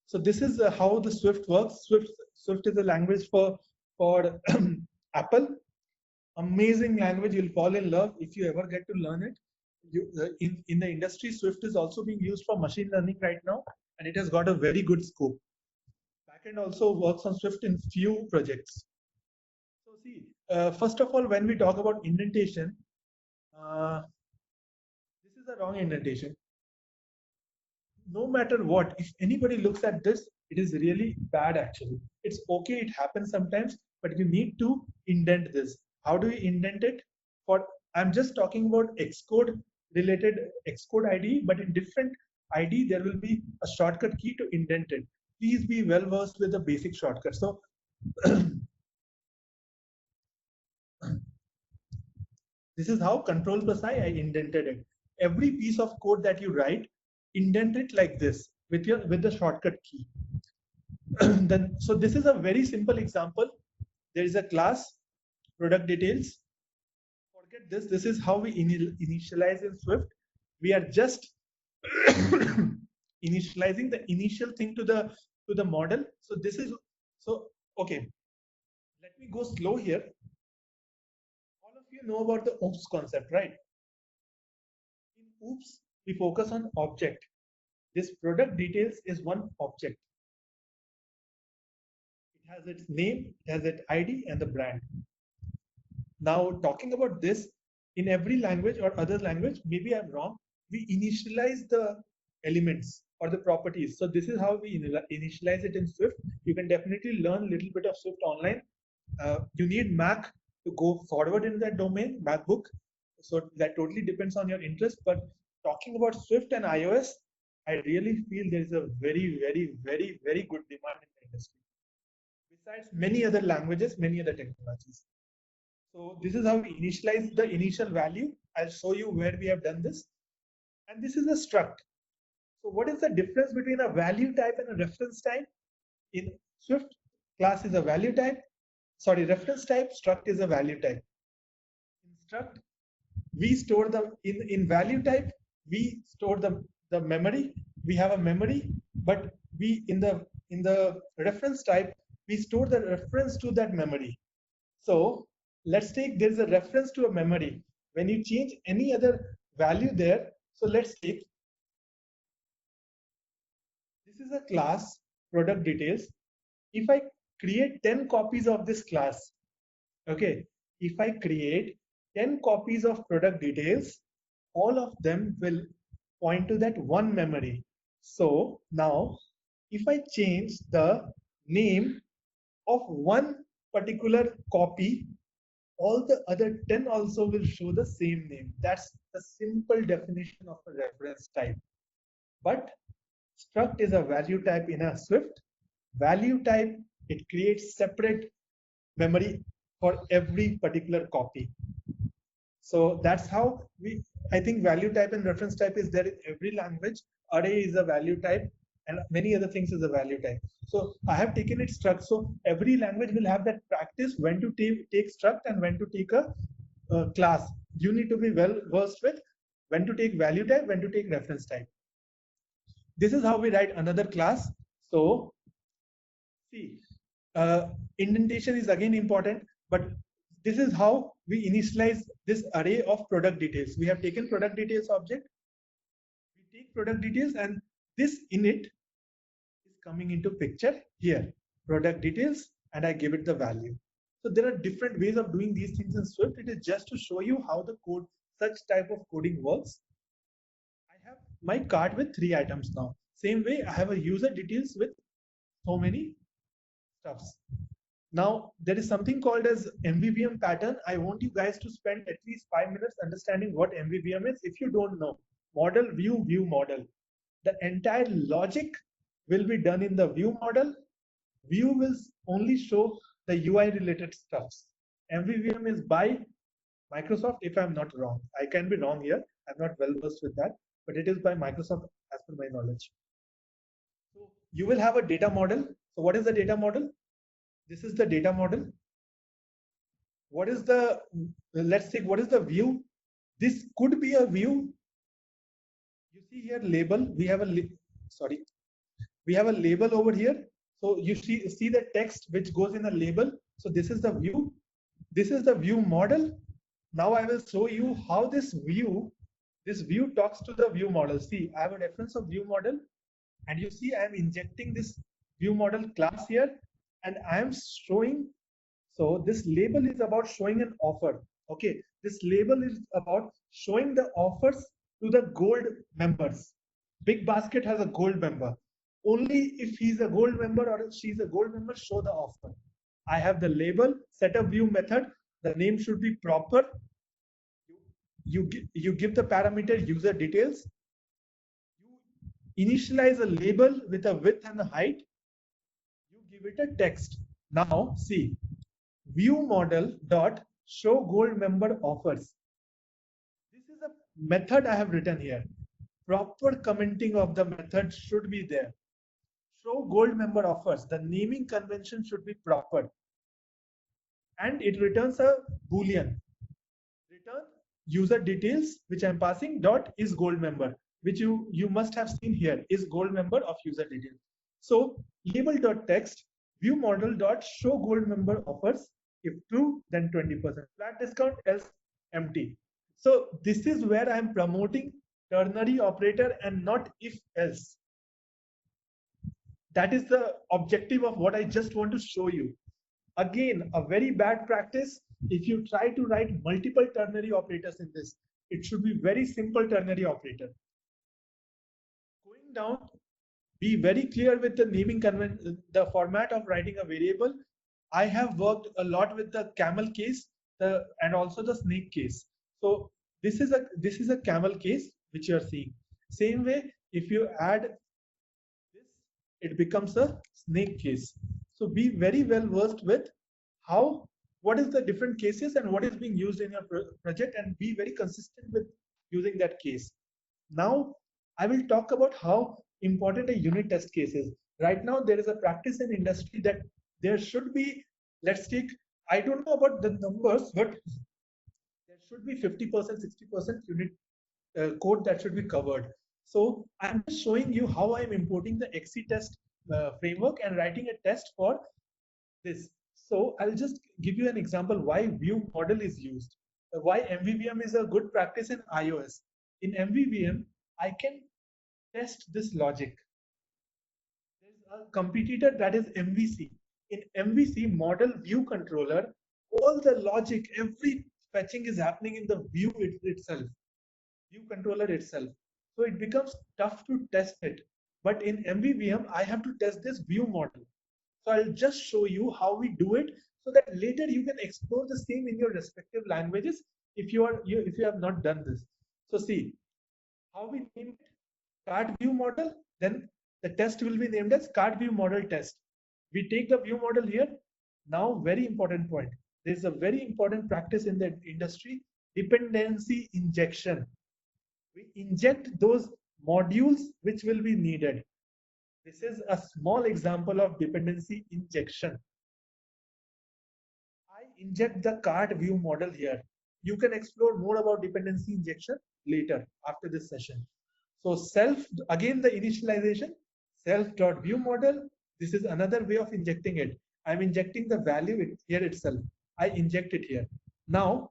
So this is how the Swift works. Swift is a language for Apple. Amazing language. You'll fall in love if you ever get to learn it. In the industry, Swift is also being used for machine learning right now, and it has got a very good scope. Backend also works on Swift in few projects. So see, first of all, when we talk about indentation, this is a wrong indentation. No matter what, if anybody looks at this, It is really bad actually. It's okay, it happens sometimes, but you need to indent this. How do you indent it? For I'm just talking about Xcode related Xcode ID, but in different ID there will be a shortcut key to indent it. Please be well versed with the basic shortcut. So this is how Control plus I indented it. Every piece of code that you write, indent it like this with the shortcut key. Then, so this is a very simple example. There is a class, product details. Forget this. This is how we initialize in Swift. We are just initializing the initial thing to the model. So this is okay. Let me go slow here. All of you know about the OOPS concept, right? In OOPS, we focus on object. This product details is one object. It has its name, it has its ID and the brand. Now, talking about this, in every language or other language, maybe I'm wrong, we initialize the elements or the properties. So this is how we initialize it in Swift. You can definitely learn a little bit of Swift online. You need Mac to go forward in that domain, MacBook. So that totally depends on your interest. But talking about Swift and iOS, I really feel there is a very, very, very, very good demand in the industry. Besides many other languages, many other technologies. So this is how we initialize the initial value. I'll show you where we have done this. And this is a struct. So what is the difference between a value type and a reference type? In Swift, class is a value type. Sorry, reference type, struct is a value type. In struct, we store in value type, we store the memory. We have a memory, but we in the reference type, we store the reference to that memory. So let's take there's a reference to a memory. When you change any other value there, so let's take this is a class product details. If I create 10 copies of this class, okay, if I create 10 copies of product details, all of them will point to that one memory. So now if I change the name of one particular copy, all the other 10 also will show the same name. That's the simple definition of a reference type. But struct is a value type in a Swift. Value type, it creates separate memory for every particular copy. So that's how I think value type and reference type is there in every language. Array is a value type and many other things is a value type. So I have taken it struct. So every language will have that practice when to take struct and when to take a class. You need to be well versed with when to take value type, when to take reference type. This is how we write another class. So see, indentation is again important, but this is how we initialize this array of product details. We have taken product details object. We take product details and this init is coming into picture here. Product details and I give it the value. So there are different ways of doing these things in Swift. It is just to show you how the code, such type of coding works. I have my cart with 3 items now. Same way I have a user details with so many stuffs. Now there is something called as MVVM pattern. I want you guys to spend at least 5 minutes understanding what MVVM is. If you don't know, model, view, view, model. The entire logic will be done in the view model. View will only show the UI related stuffs. MVVM is by Microsoft, if I'm not wrong. I can be wrong here. I'm not well versed with that, but it is by Microsoft as per my knowledge. So you will have a data model. So what is the data model? This is the data model. What is the, let's take, what is the view? This could be a view. You see here label, we have a label over here. So you see the text which goes in a label. So this is the view. This is the view model. Now I will show you how this view talks to the view model. See, I have a reference of view model and you see I am injecting this view model class here and I am showing, so this label is about showing an offer. Okay, this label is about showing the offers to the gold members. Big Basket has a gold member. only if he's a gold member or if she's a gold member, show the offer. I have the label, setup view method. The name should be proper. You give the parameter user details. You initialize a label with a width and a height. You give it a text. Now see, view model dot show gold member offers. This is a method I have written here. Proper commenting of the method should be there. Show gold member offers. The naming convention should be proper. And it returns a boolean. Return user details, which I'm passing, dot is gold member, which you must have seen here, is gold member of user details. So label dot text view model dot show gold member offers. If true, then 20% flat discount, else empty. So this is where I'm promoting ternary operator and not if else. That is the objective of what I just want to show you. Again, a very bad practice. If you try to write multiple ternary operators in this, it should be very simple ternary operator. Going down, be very clear with the naming convention, the format of writing a variable. I have worked a lot with the camel case and also the snake case. So this is a camel case which you are seeing. Same way, if you add this, it becomes a snake case. So be very well versed with what is the different cases and what is being used in your project, and be very consistent with using that case. Now I will talk about how important a unit test case is. Right now there is a practice in industry that there should be, let's take, I don't know about the numbers, but there should be 50%, 60% unit code that should be covered. So I'm just showing you how I'm importing the XCTest framework and writing a test for this. So I'll just give you an example why view model is used, why MVVM is a good practice in iOS. In MVVM, I can test this logic. There's a competitor that is MVC. In MVC, model view controller, all the logic, every fetching is happening in the view itself, view controller itself. So it becomes tough to test it. But in MVVM, I have to test this view model. So I'll just show you how we do it so that later you can explore the same in your respective languages if you have not done this. So see how we name it, card view model, then the test will be named as card view model test. We take the view model here. Now, very important point. There's a very important practice in the industry, dependency injection. We inject those modules which will be needed. This is a small example of dependency injection. I inject the card view model here. You can explore more about dependency injection later after this session. So again the initialization, self.view model. This is another way of injecting it. I'm injecting the value here itself. I inject it here. Now,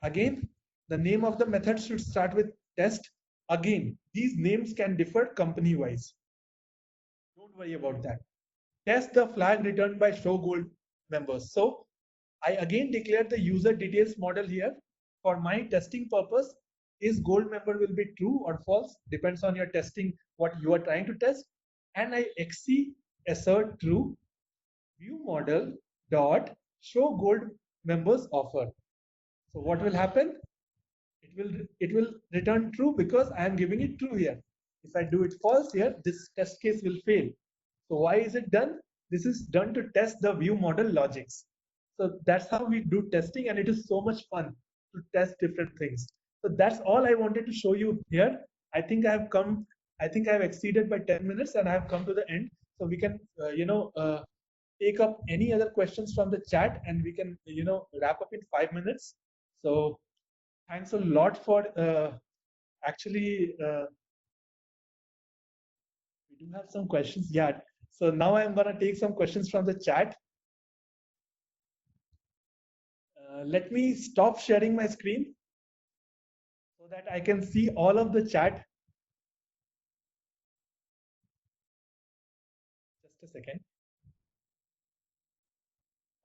again, the name of the method should start with test. Again, these names can differ company-wise. Don't worry about that. Test the flag returned by show gold members. So I again declare the user details model here. For my testing purpose, is gold member will be true or false, depends on your testing, what you are trying to test. And I XC assert true view model dot show gold members offer. So what will happen? It will return true because I am giving it true here. If I do it false here, this test case will fail. So why is it done? This is done to test the view model logics. So that's how we do testing, and it is so much fun to test different things. So that's all I wanted to show you here. I think I have exceeded by 10 minutes and I have come to the end. So we can, take up any other questions from the chat and we can, wrap up in 5 minutes. So thanks a lot for actually, we do have some questions. Yeah. So now I'm going to take some questions from the chat. Let me stop sharing my screen so that I can see all of the chat. Just a second.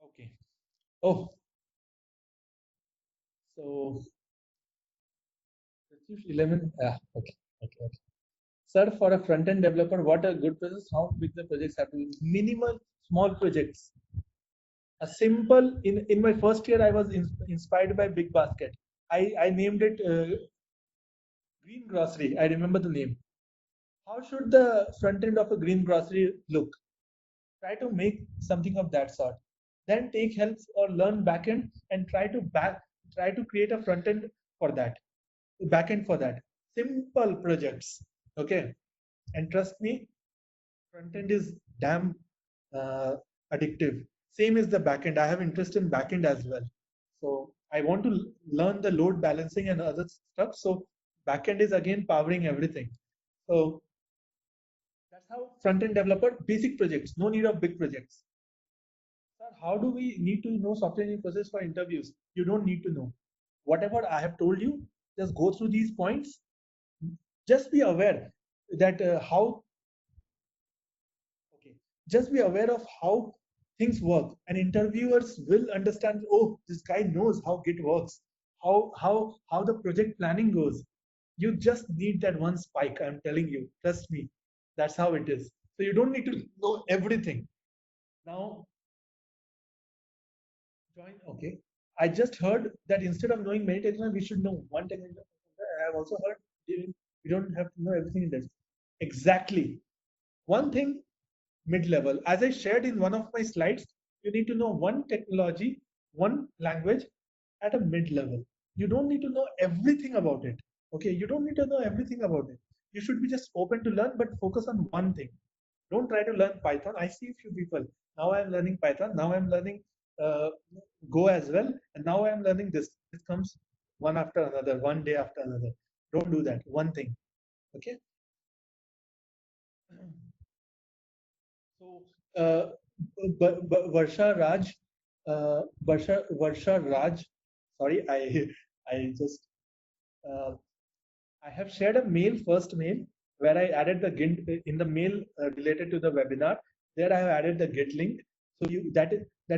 Okay. Oh. So 11. Okay. sir, for a front-end developer, what a good process, how big the projects have to be. Minimal, small projects. A simple, in my first year, I was inspired by Big Basket. I named it Green Grocery. I remember the name. How should the front end of a green grocery look? Try to make something of that sort. Then take help or learn backend and try to create a front end for that, backend for that. Simple projects. Okay. And trust me, front end is damn uh, addictive. Same as the backend. I have interest in backend as well. So I want to learn the load balancing and other stuff. So backend is again powering everything. So that's how front-end developer, basic projects, no need of big projects. Sir, how do we need to know software engineering process for interviews? You don't need to know. Whatever I have told you, just go through these points. Just be aware that okay, just be aware of how things work, and interviewers will understand. Oh, this guy knows how Git works, how the project planning goes. You just need that one spike. I'm telling you, trust me, that's how it is. So you don't need to know everything. Now, join. Okay, I just heard that instead of knowing many technologies, we should know one technology. I have also heard we don't have to know everything in this. Exactly. One thing mid-level. As I shared in one of my slides, you need to know one technology, one language at a mid-level. You don't need to know everything about it. Okay, you don't need to know everything about it. You should be just open to learn, but focus on one thing. Don't try to learn Python. I see a few people. Now I'm learning Python. Now I'm learning uh, Go as well. And now I'm learning this. This comes one after another, one day after another. Don't do that. One thing. Okay. So, Varsha Raj, Varsha Raj, sorry, I just, uh, I have shared a mail, first mail, where I added the Git in the mail related to the webinar. There I have added the Git link. So that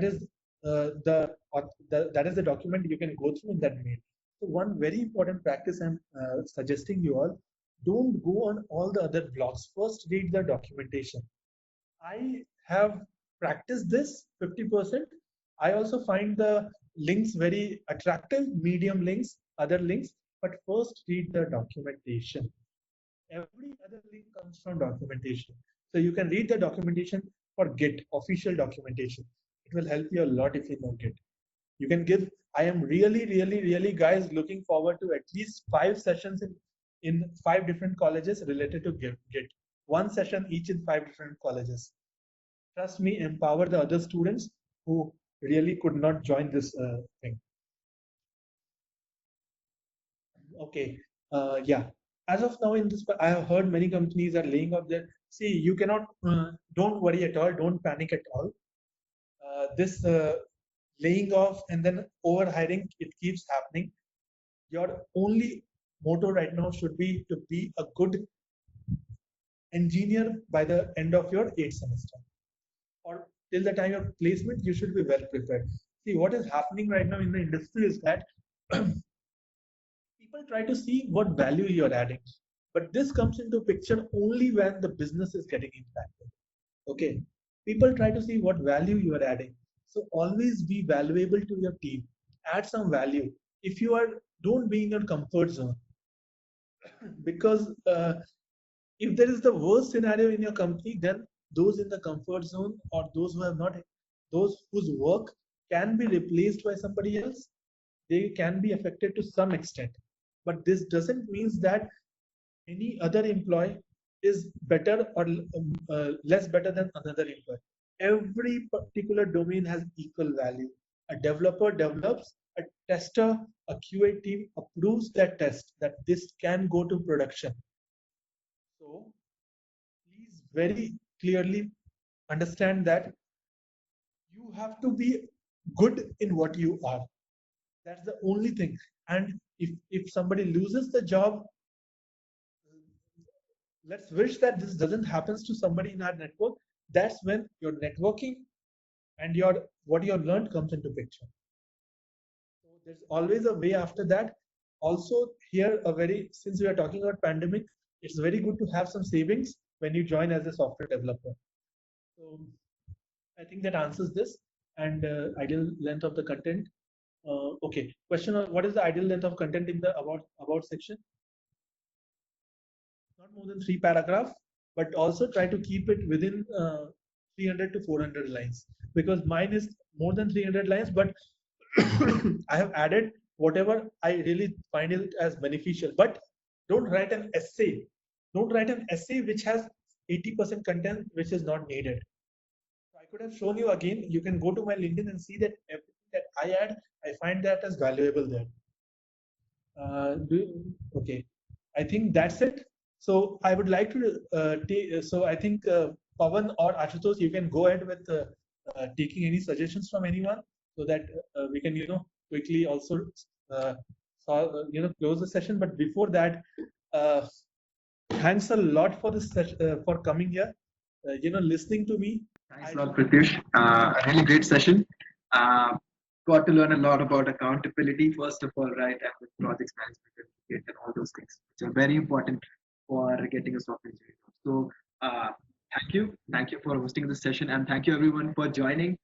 is the document you can go through in that mail. So one very important practice I'm suggesting you all: don't go on all the other blogs. First, read the documentation. I have practiced this 50%. I also find the links very attractive, medium links, other links, but first read the documentation. Every other link comes from documentation. So you can read the documentation for Git, official documentation. It will help you a lot if you know Git. You can give, I am really, guys, looking forward to at least 5 sessions in 5 different colleges related to Git. One session each in 5 different colleges. Trust me, empower the other students who really could not join this thing. Okay, yeah. As of now, in this, I have heard many companies are laying off their. See, you cannot. Don't worry at all. Don't panic at all. This laying off and then over hiring, it keeps happening. Your only motto right now should be to be a good engineer by the end of your 8th semester, or till the time of placement. You should be well prepared. See, what is happening right now in the industry is that people try to see what value you're adding, but this comes into picture only when the business is getting impacted. Okay, people try to see what value you are adding. So always be valuable to your team. Add some value. If you are, don't be in your comfort zone, because if there is the worst scenario in your company, then those in the comfort zone, or those who have not, those whose work can be replaced by somebody else, they can be affected to some extent. But this doesn't mean that any other employee is better or less better than another employee. Every particular domain has equal value. A developer develops, a tester, a QA team approves that test, that this can go to production. So please very clearly understand that you have to be good in what you are. That's the only thing. And if somebody loses the job, let's wish that this doesn't happen to somebody in our network. That's when your networking and your what you have learned comes into picture. So there's always a way after that. Also here, a very, since we are talking about pandemic, it's very good to have some savings when you join as a software developer. So I think that answers this. And ideal length of the content. Okay, question on what is the ideal length of content in the about section? Not more than 3 paragraphs, but also try to keep it within 300 to 400 lines, because mine is more than 300 lines, but I have added whatever I really find it as beneficial. But don't write an essay. Don't write an essay which has 80% content which is not needed. So I could have shown you again. You can go to my LinkedIn and see that everything that I add, I find that as valuable there. Okay, I think that's it. So I would like to take. So I think Pawan or Ashutosh, you can go ahead with taking any suggestions from anyone, so that we can quickly also close the session. But before that, thanks a lot for this for coming here. Listening to me. Thanks a lot, Pratyush. A really great session. Got to learn a lot about accountability, first of all, right? And with projects management and all those things, which are very important for getting a software engineering job. So, thank you. Thank you for hosting this session. And thank you, everyone, for joining.